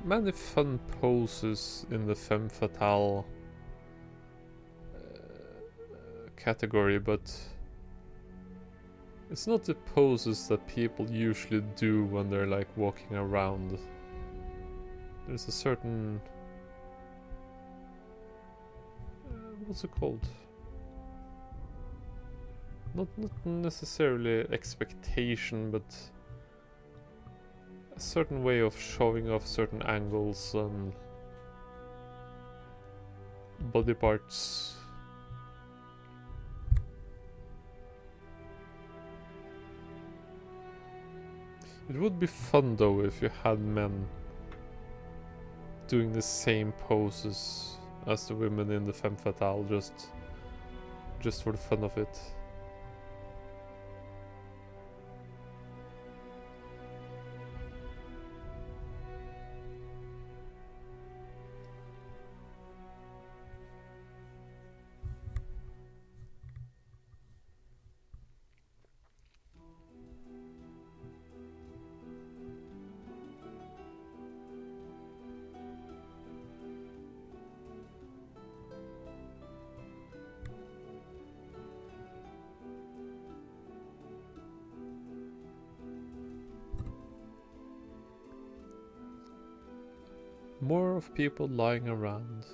many fun poses in the femme fatale category, but it's not the poses that people usually do when they're like walking around. There's a certain... what's it called? Not necessarily expectation, but a certain way of showing off certain angles and body parts. It would be fun though if you had men doing the same poses as the women in the femme fatale, just for the fun of it. More of people lying around.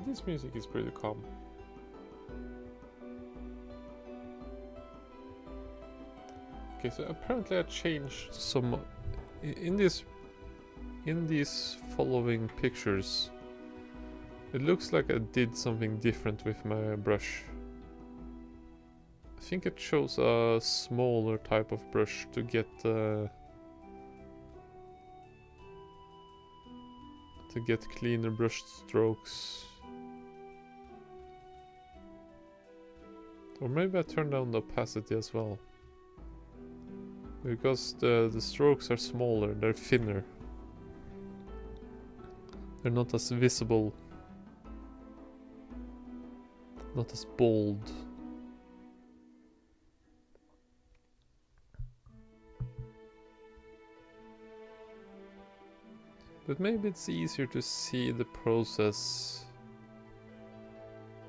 This music is pretty calm. Okay, so apparently I changed some in these following pictures. It looks like I did something different with my brush. I think it chose a smaller type of brush to get cleaner brush strokes. Or maybe I turned down the opacity as well. Because the strokes are smaller, they're thinner. They're not as visible. Not as bold. But maybe it's easier to see the process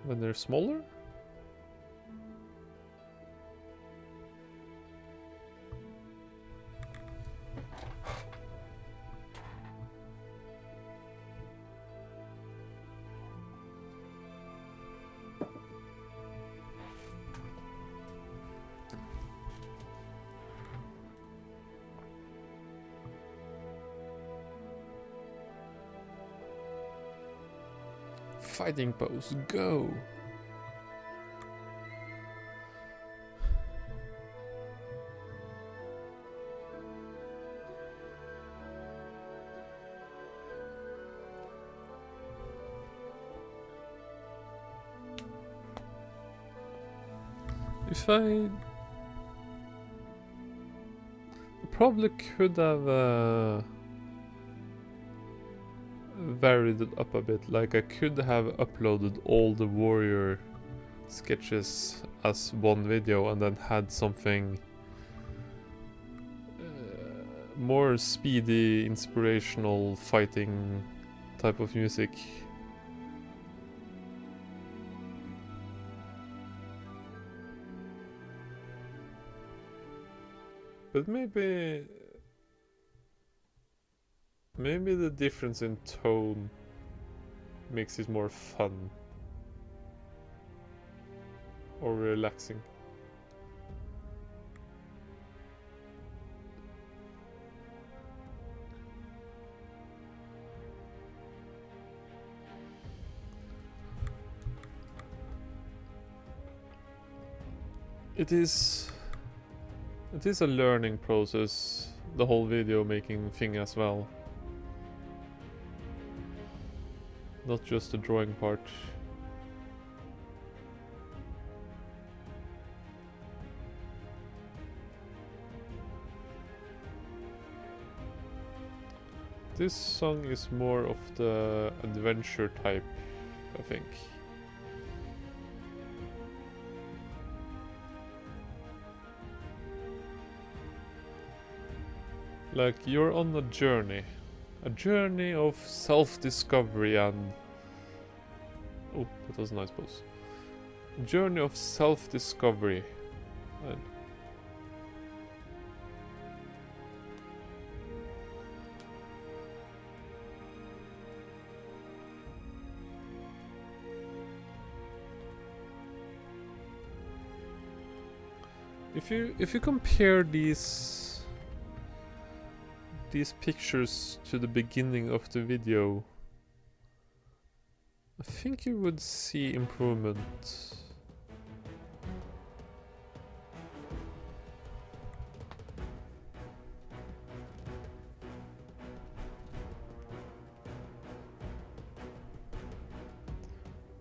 when they're smaller? Fighting pose, go! If I probably could have varied it up a bit. Like I could have uploaded all the warrior sketches as one video and then had something more speedy, inspirational fighting type of music. But maybe the difference in tone makes it more fun or relaxing. It is a learning process, the whole video making thing as well. Not just the drawing part. This song is more of the adventure type, I think. Like you're on a journey of self-discovery and... Oh, that was a nice pose. A journey of self-discovery. And if you compare these pictures to the beginning of the video, I think you would see improvement.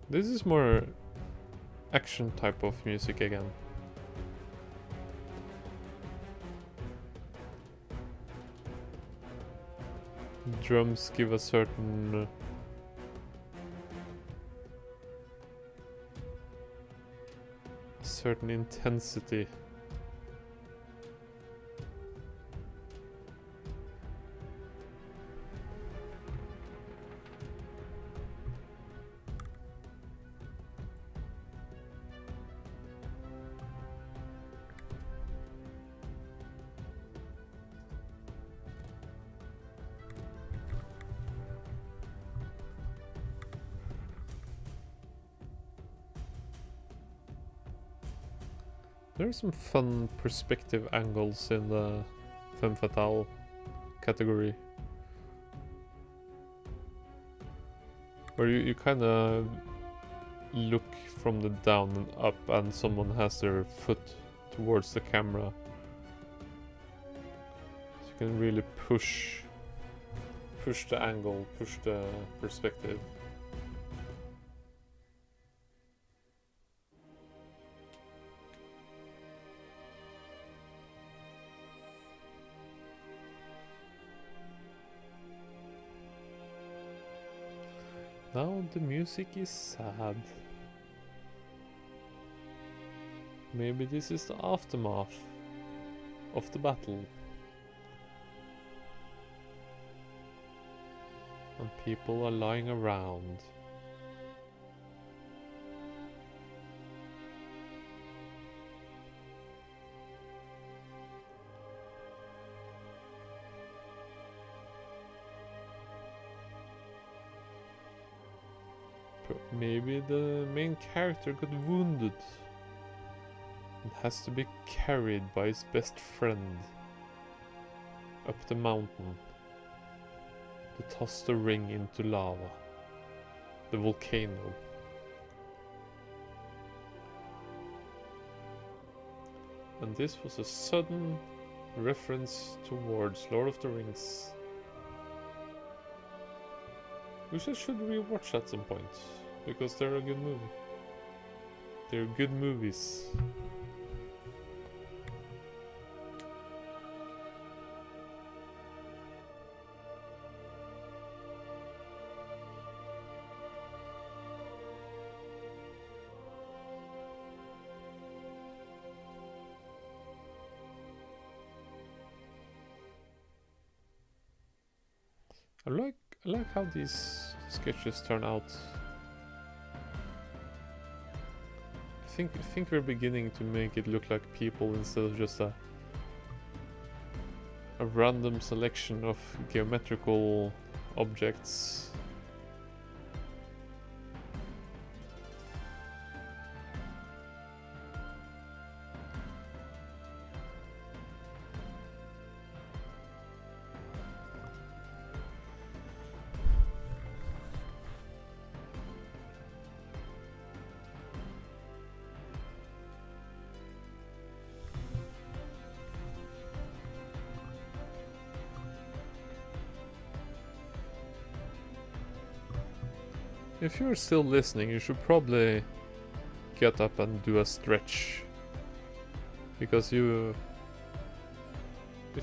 This is more action type of music again. Drums give a certain intensity. There's some fun perspective angles in the femme fatale category. Where you kind of look from the down and up and someone has their foot towards the camera. So you can really push the angle, push the perspective. Now the music is sad. Maybe this is the aftermath of the battle. And people are lying around. Maybe the main character got wounded and has to be carried by his best friend up the mountain to toss the ring into lava, the volcano. And this was a sudden reference towards Lord of the Rings, which I should rewatch at some point, because they're a good movie. They're good movies. I like how these sketches turn out. I think we're beginning to make it look like people instead of just a random selection of geometrical objects. If you're still listening, you should probably get up and do a stretch. Because if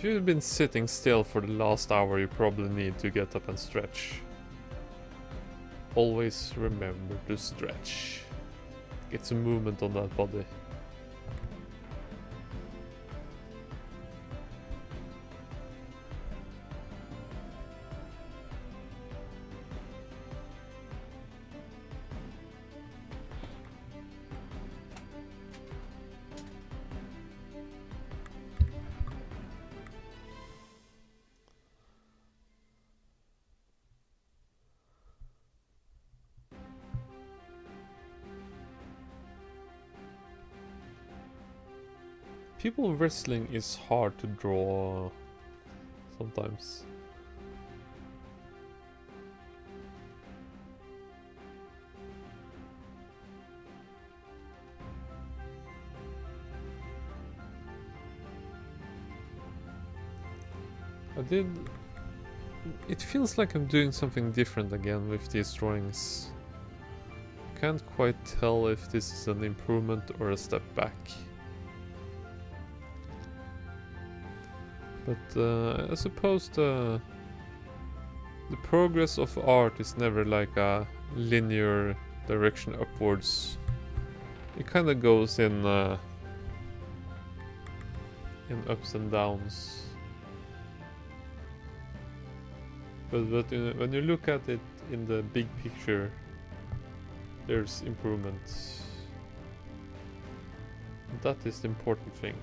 you've been sitting still for the last hour, you probably need to get up and stretch. Always remember to stretch. Get some movement on that body. People wrestling is hard to draw sometimes. It feels like I'm doing something different again with these drawings. I can't quite tell if this is an improvement or a step back. But I suppose the progress of art is never like a linear direction upwards. It kind of goes in ups and downs. But when you look at it in the big picture, there's improvement. That is the important thing.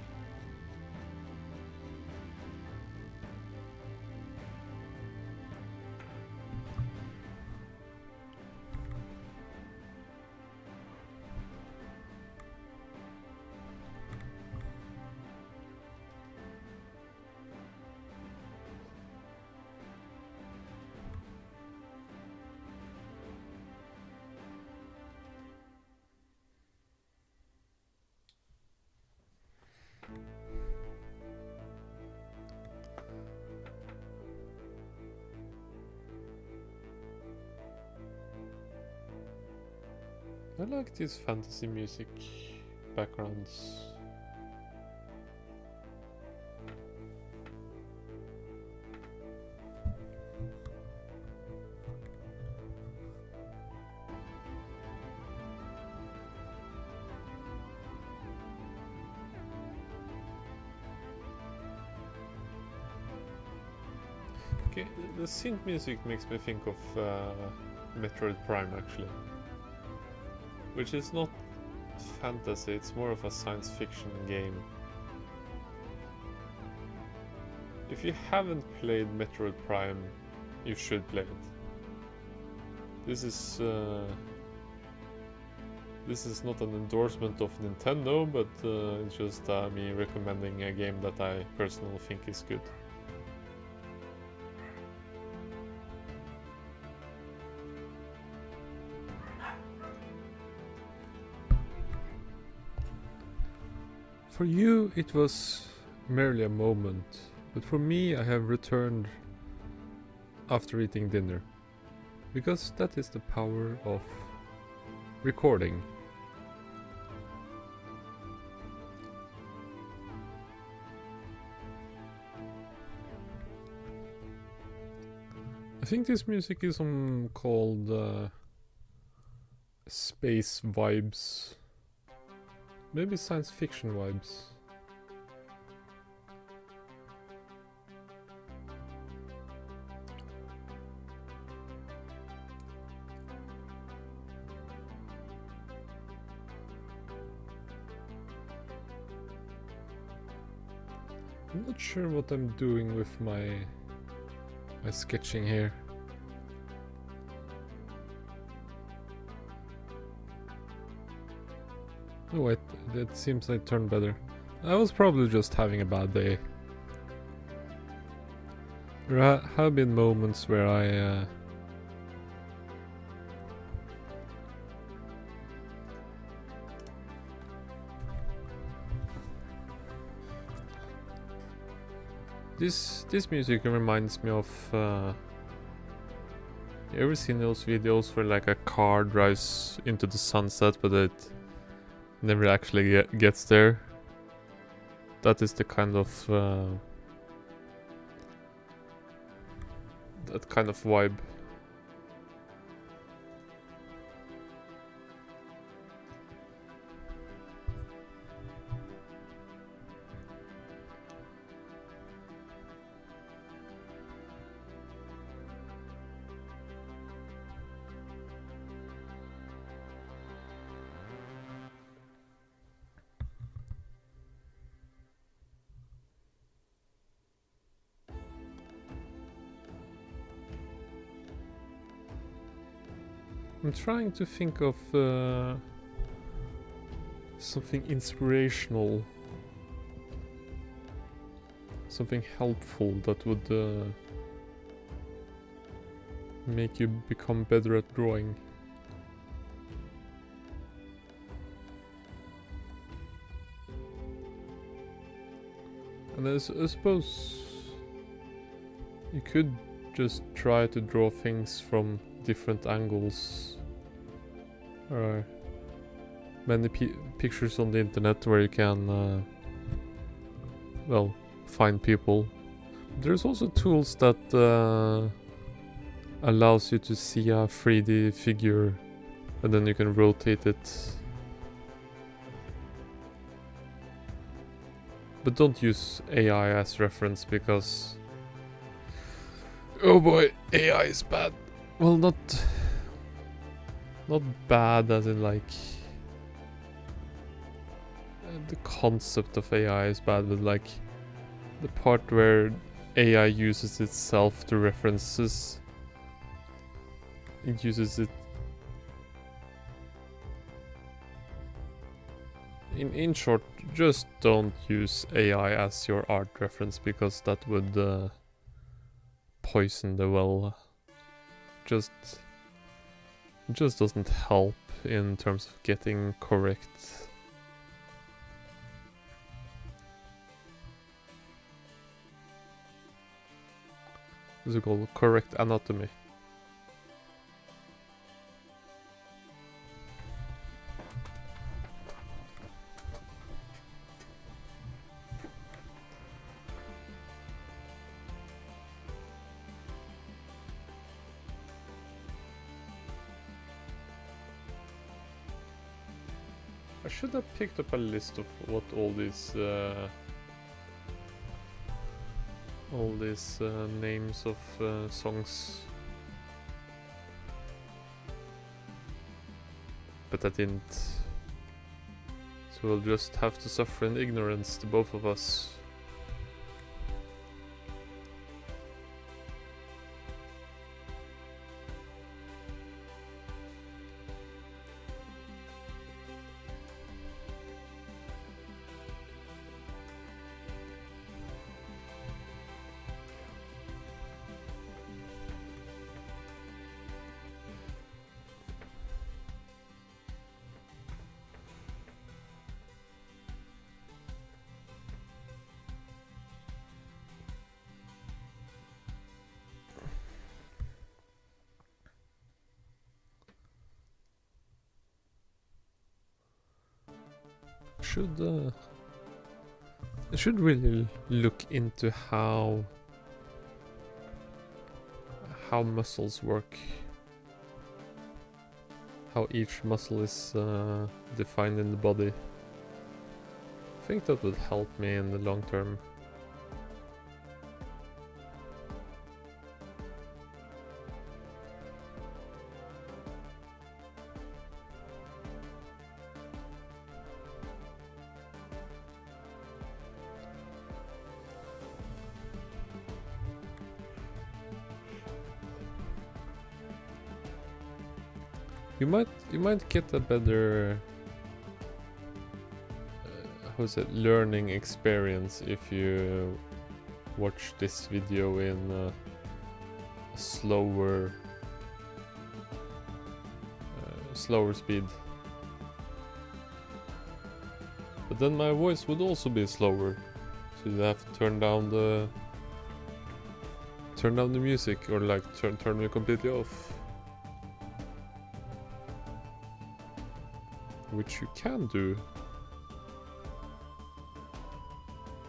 I like these fantasy music backgrounds. Okay, the synth music makes me think of Metroid Prime actually. Which is not fantasy, it's more of a science fiction game. If you haven't played Metroid Prime, you should play it. This is not an endorsement of Nintendo, but it's just me recommending a game that I personally think is good. For you, it was merely a moment, but for me, I have returned after eating dinner, because that is the power of recording. I think this music is called space vibes. Maybe science fiction vibes. I'm not sure what I'm doing with my sketching here. Oh wait, it seems I turned better. I was probably just having a bad day. There have been moments where I This music reminds me of you ever seen those videos where like a car drives into the sunset but it never actually gets there? That is the kind of that kind of vibe. I'm trying to think of something inspirational, something helpful that would make you become better at drawing. And I suppose you could just try to draw things from different angles. There are many pictures on the internet where you can, well, find people. There's also tools that allows you to see a 3D figure and then you can rotate it. But don't use AI as reference because... oh boy, AI is bad. Well, not bad as in like... the concept of AI is bad, but like the part where AI uses itself to references. It uses it... In short, just don't use AI as your art reference because that would poison the well. Just doesn't help in terms of getting correct. What's it called? Correct anatomy. I should have picked up a list of what all these names of songs, but I didn't. So we'll just have to suffer in ignorance, the both of us. I should really look into how muscles work, how each muscle is defined in the body. I think that would help me in the long term. You might get a better learning experience if you watch this video in a slower speed. But then my voice would also be slower, so you'd have to turn down the music, or like turn it completely off. Which you can do,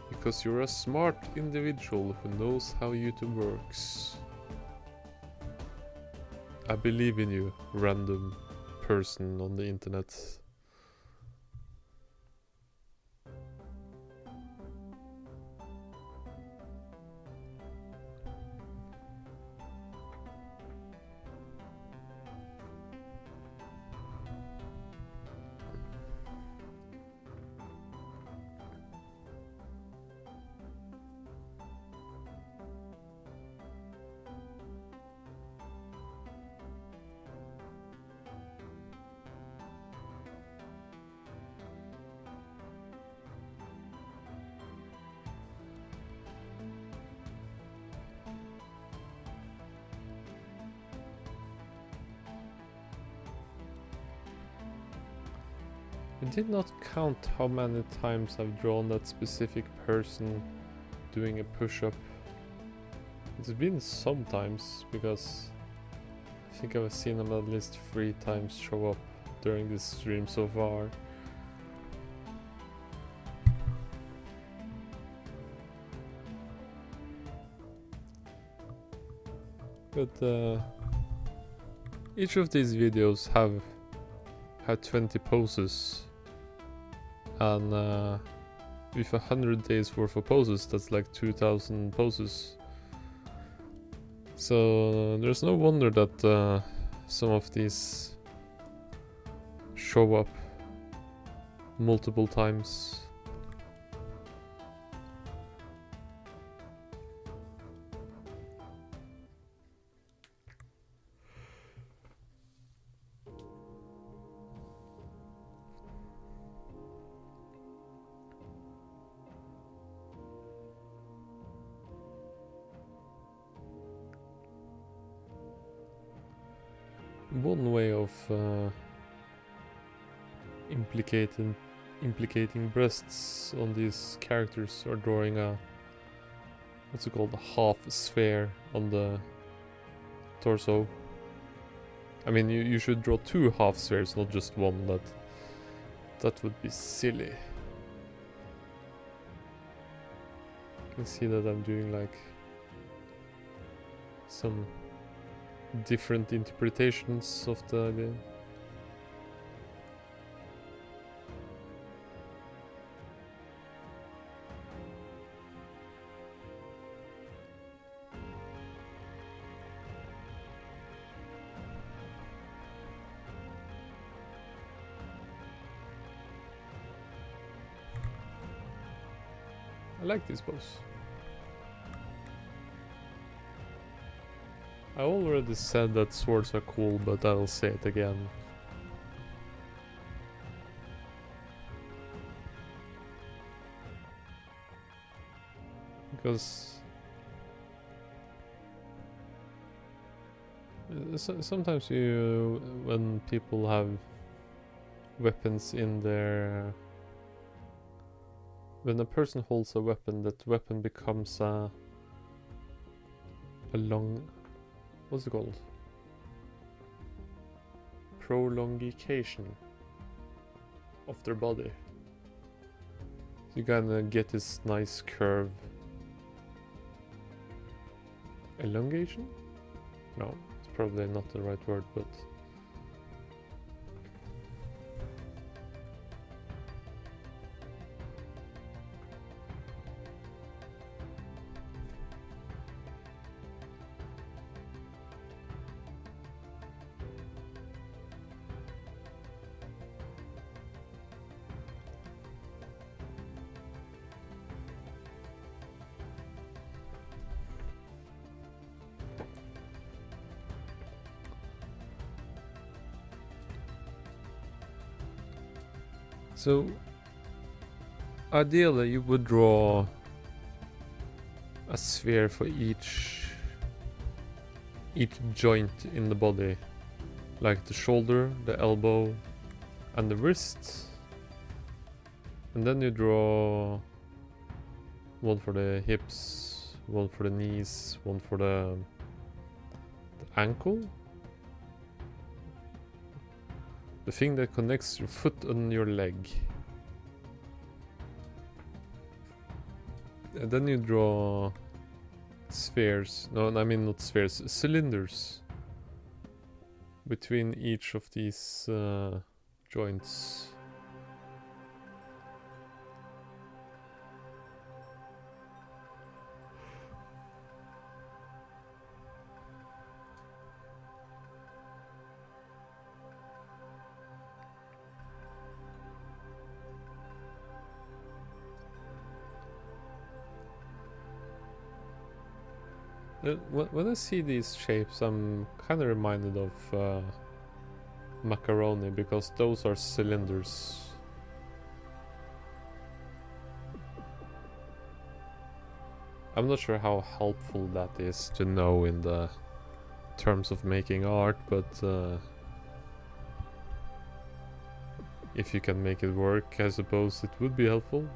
because you're a smart individual who knows how YouTube works. I believe in you, random person on the internet. I did not count how many times I've drawn that specific person doing a push-up. It's been sometimes, because I think I've seen them at least 3 times show up during this stream so far. But each of these videos have had 20 poses, and with 100 days worth of poses, that's like 2,000 poses. So there's no wonder that some of these show up multiple times. One way of implicating breasts on these characters, or drawing a, what's it called, a half sphere on the torso. I mean, you should draw 2 half spheres, not just one. That would be silly. You can see that I'm doing like some different interpretations of the idea. I like these bows. I already said that swords are cool, but I'll say it again. Because sometimes when people have weapons in their... When a person holds a weapon, that weapon becomes a long... What's it called? Prolongation of their body. So you kinda get this nice curve. Elongation? No, it's probably not the right word, but... So, ideally you would draw a sphere for each joint in the body, like the shoulder, the elbow, and the wrist. And then you draw one for the hips, one for the knees, one for the ankle. The thing that connects your foot and your leg. And then you draw spheres. No, I mean not spheres, cylinders. Between each of these joints. When I see these shapes, I'm kind of reminded of macaroni, because those are cylinders. I'm not sure how helpful that is to know in the terms of making art, but if you can make it work, I suppose it would be helpful.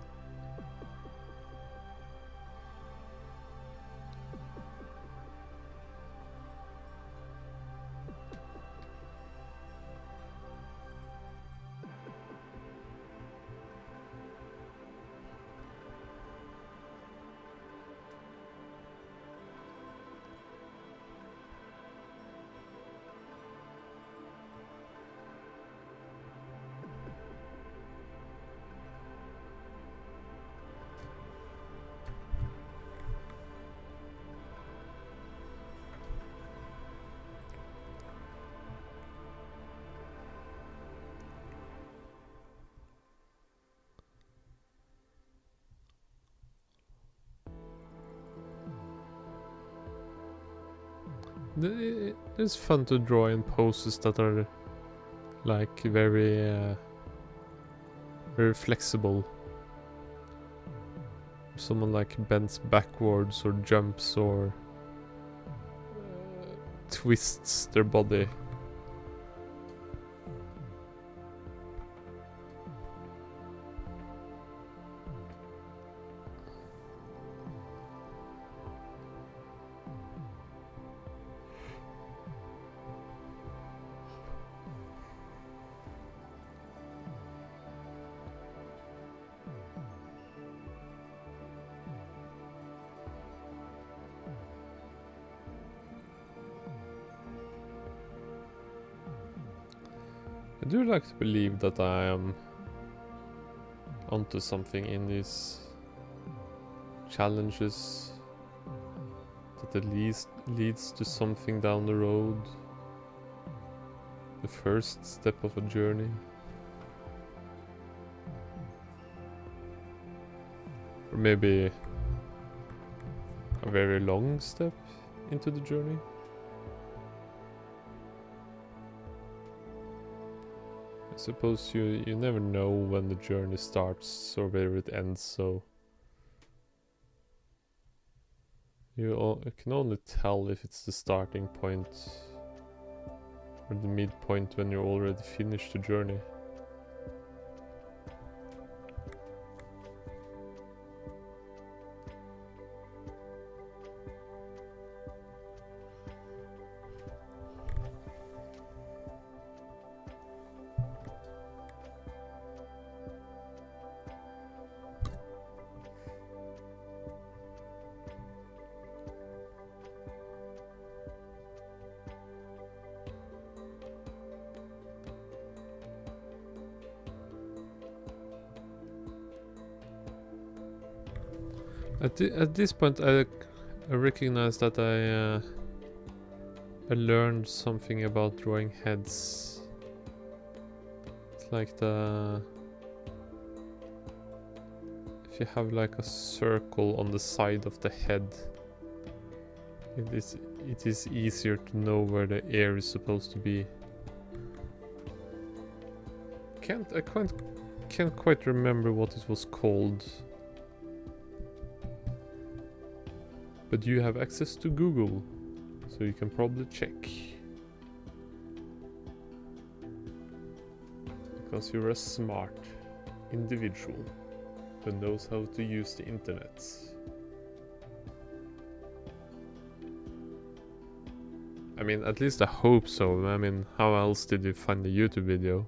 It's fun to draw in poses that are like very flexible. Someone like bends backwards or jumps or twists their body. I do like to believe that I am onto something in these challenges, that at least leads to something down the road, the first step of a journey. Or maybe a very long step into the journey. I suppose you never know when the journey starts or where it ends, so you can only tell if it's the starting point or the midpoint when you're already finished the journey. At this point, I recognize that I learned something about drawing heads. It's like if you have like a circle on the side of the head, it is easier to know where the ear is supposed to be. I can't quite remember what it was called. But you have access to Google, so you can probably check. Because you're a smart individual who knows how to use the internet. I mean, at least I hope so. I mean, how else did you find the YouTube video?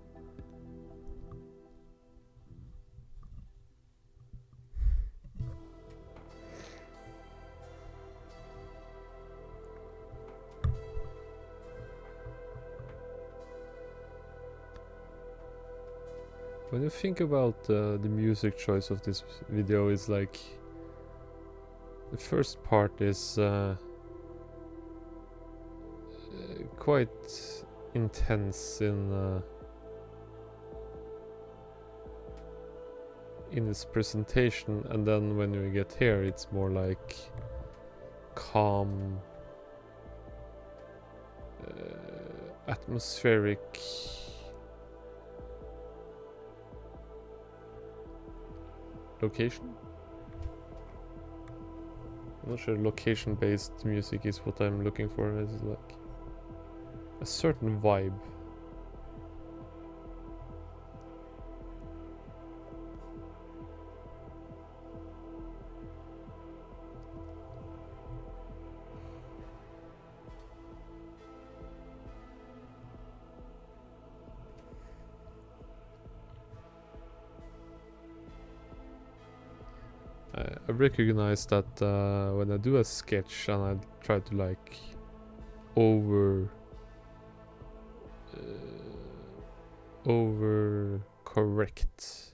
When you think about the music choice of this video, is like the first part is quite intense in its presentation, and then when you get here, it's more like calm, atmospheric. Location? I'm not sure location-based music is what I'm looking for. It's like a certain vibe. I recognize that when I do a sketch and I try to like over correct,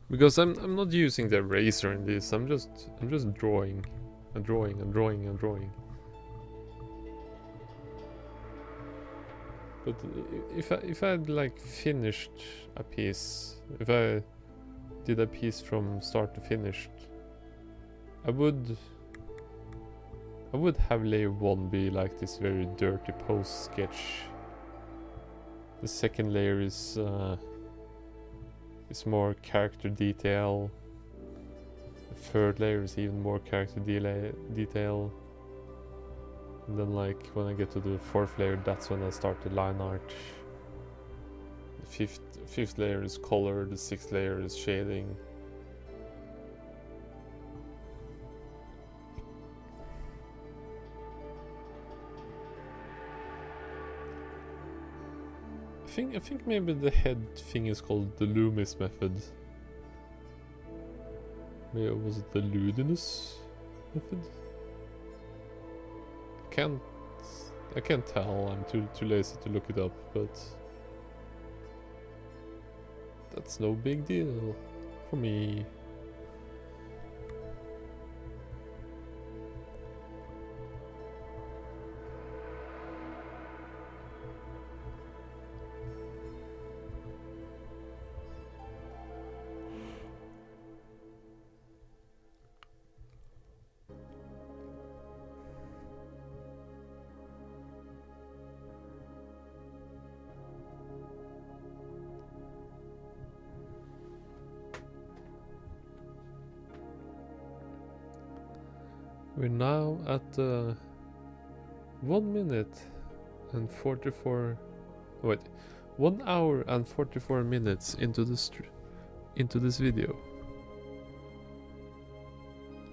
because I'm not using the eraser in this. I'm just drawing and drawing and drawing and drawing. But if I had like finished a piece, if I did a piece from start to finish, I would have layer 1 be like this very dirty post sketch. The second layer is more character detail. The third layer is even more character detail. And then like when I get to the fourth layer, that's when I start the line art. The fifth layer is color, the sixth layer is shading. I think maybe the head thing is called the Loomis method. Maybe was it the Ludinus method? I can't tell. I'm too lazy to look it up, but that's no big deal for me. We're now at 1 minute and 44. Wait, 1 hour and 44 minutes into this video.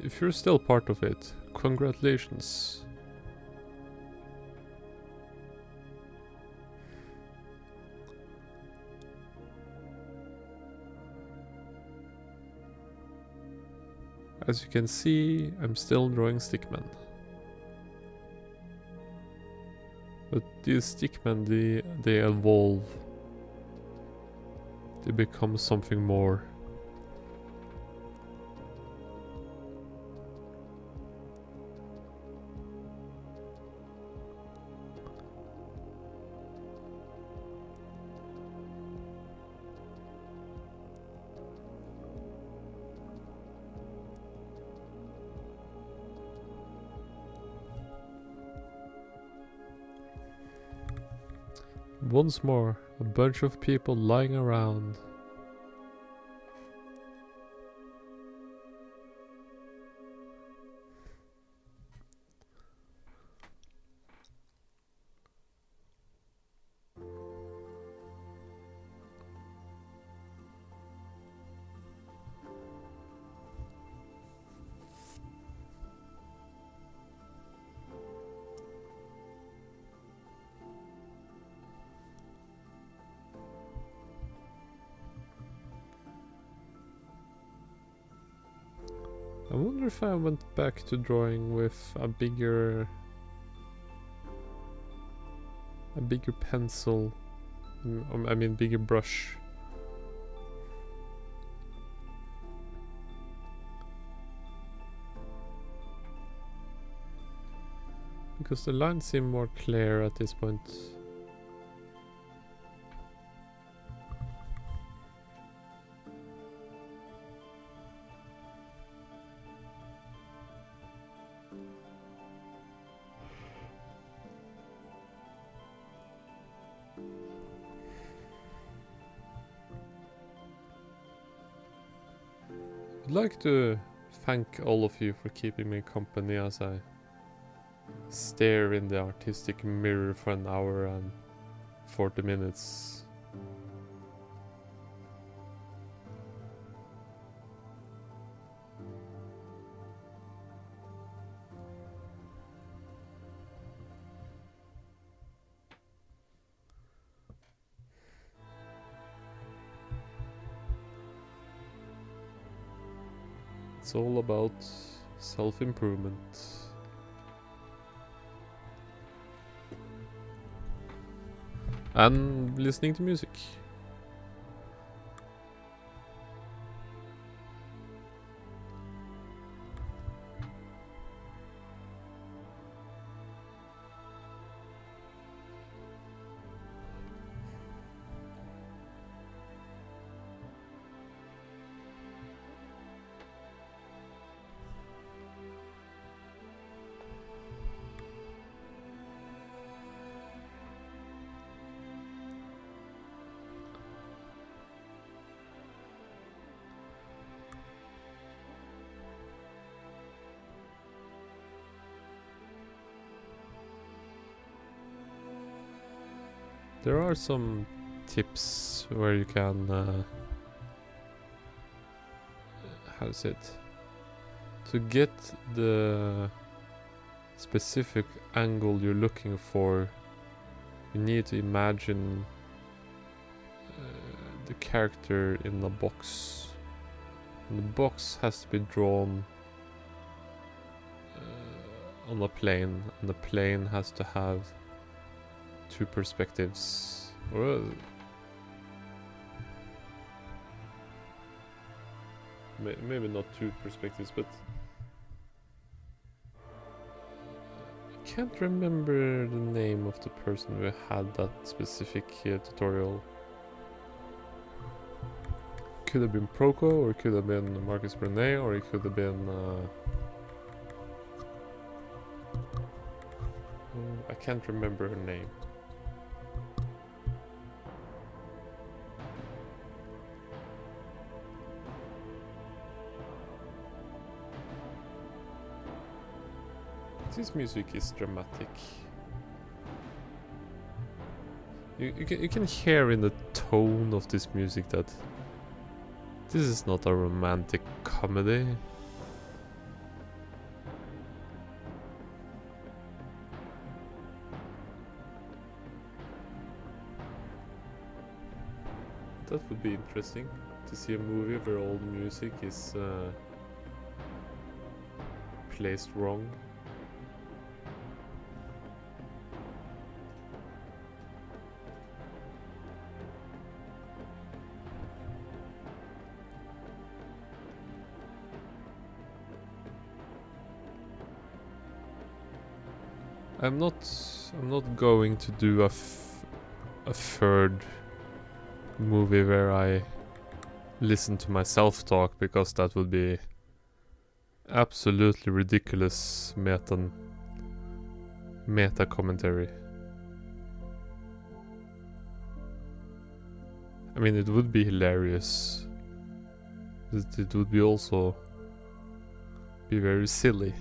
If you're still part of it, congratulations. As you can see, I'm still drawing stickmen. But these stickmen, they evolve. They become something more. Once more, a bunch of people lying around. I wonder if I went back to drawing with a bigger pencil, I mean bigger brush. Because the lines seem more clear at this point. I'd like to thank all of you for keeping me company as I stare in the artistic mirror for an hour and 40 minutes. It's all about self-improvement. And listening to music. There are some tips where you can, how's it? To get the specific angle you're looking for, you need to imagine the character in the box. And the box has to be drawn on a plane, and the plane has to have two perspectives, or maybe not two perspectives, but I can't remember the name of the person who had that specific tutorial. Could have been Proco, or it could have been Marcus Brunet, or it could have been I can't remember her name. This music is dramatic. You can hear in the tone of this music that this is not a romantic comedy. That would be interesting, to see a movie where all the music is placed wrong. I'm not going to do a third movie where I listen to myself talk, because that would be absolutely ridiculous meta commentary. I mean, it would be hilarious. It would be also be very silly.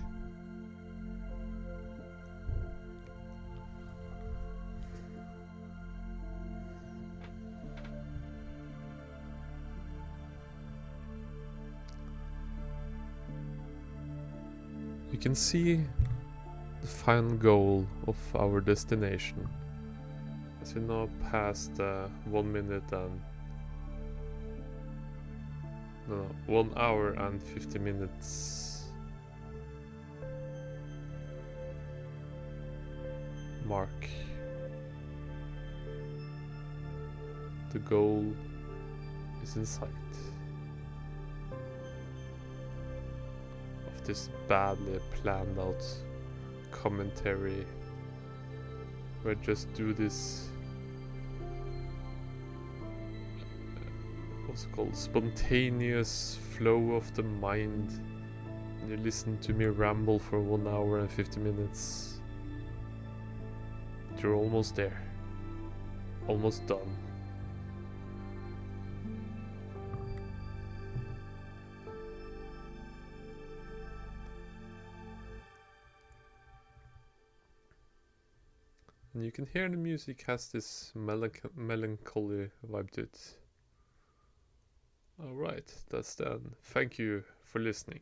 You can see the final goal of our destination as we now passed 1 minute and 1 hour and 50 minutes mark. The goal is in sight. This badly planned out commentary where I just do this what's it called, spontaneous flow of the mind, and you listen to me ramble for 1 hour and 50 minutes. You're almost there, almost done. And you can hear the music has this melancholy vibe to it. Alright, that's done. Thank you for listening.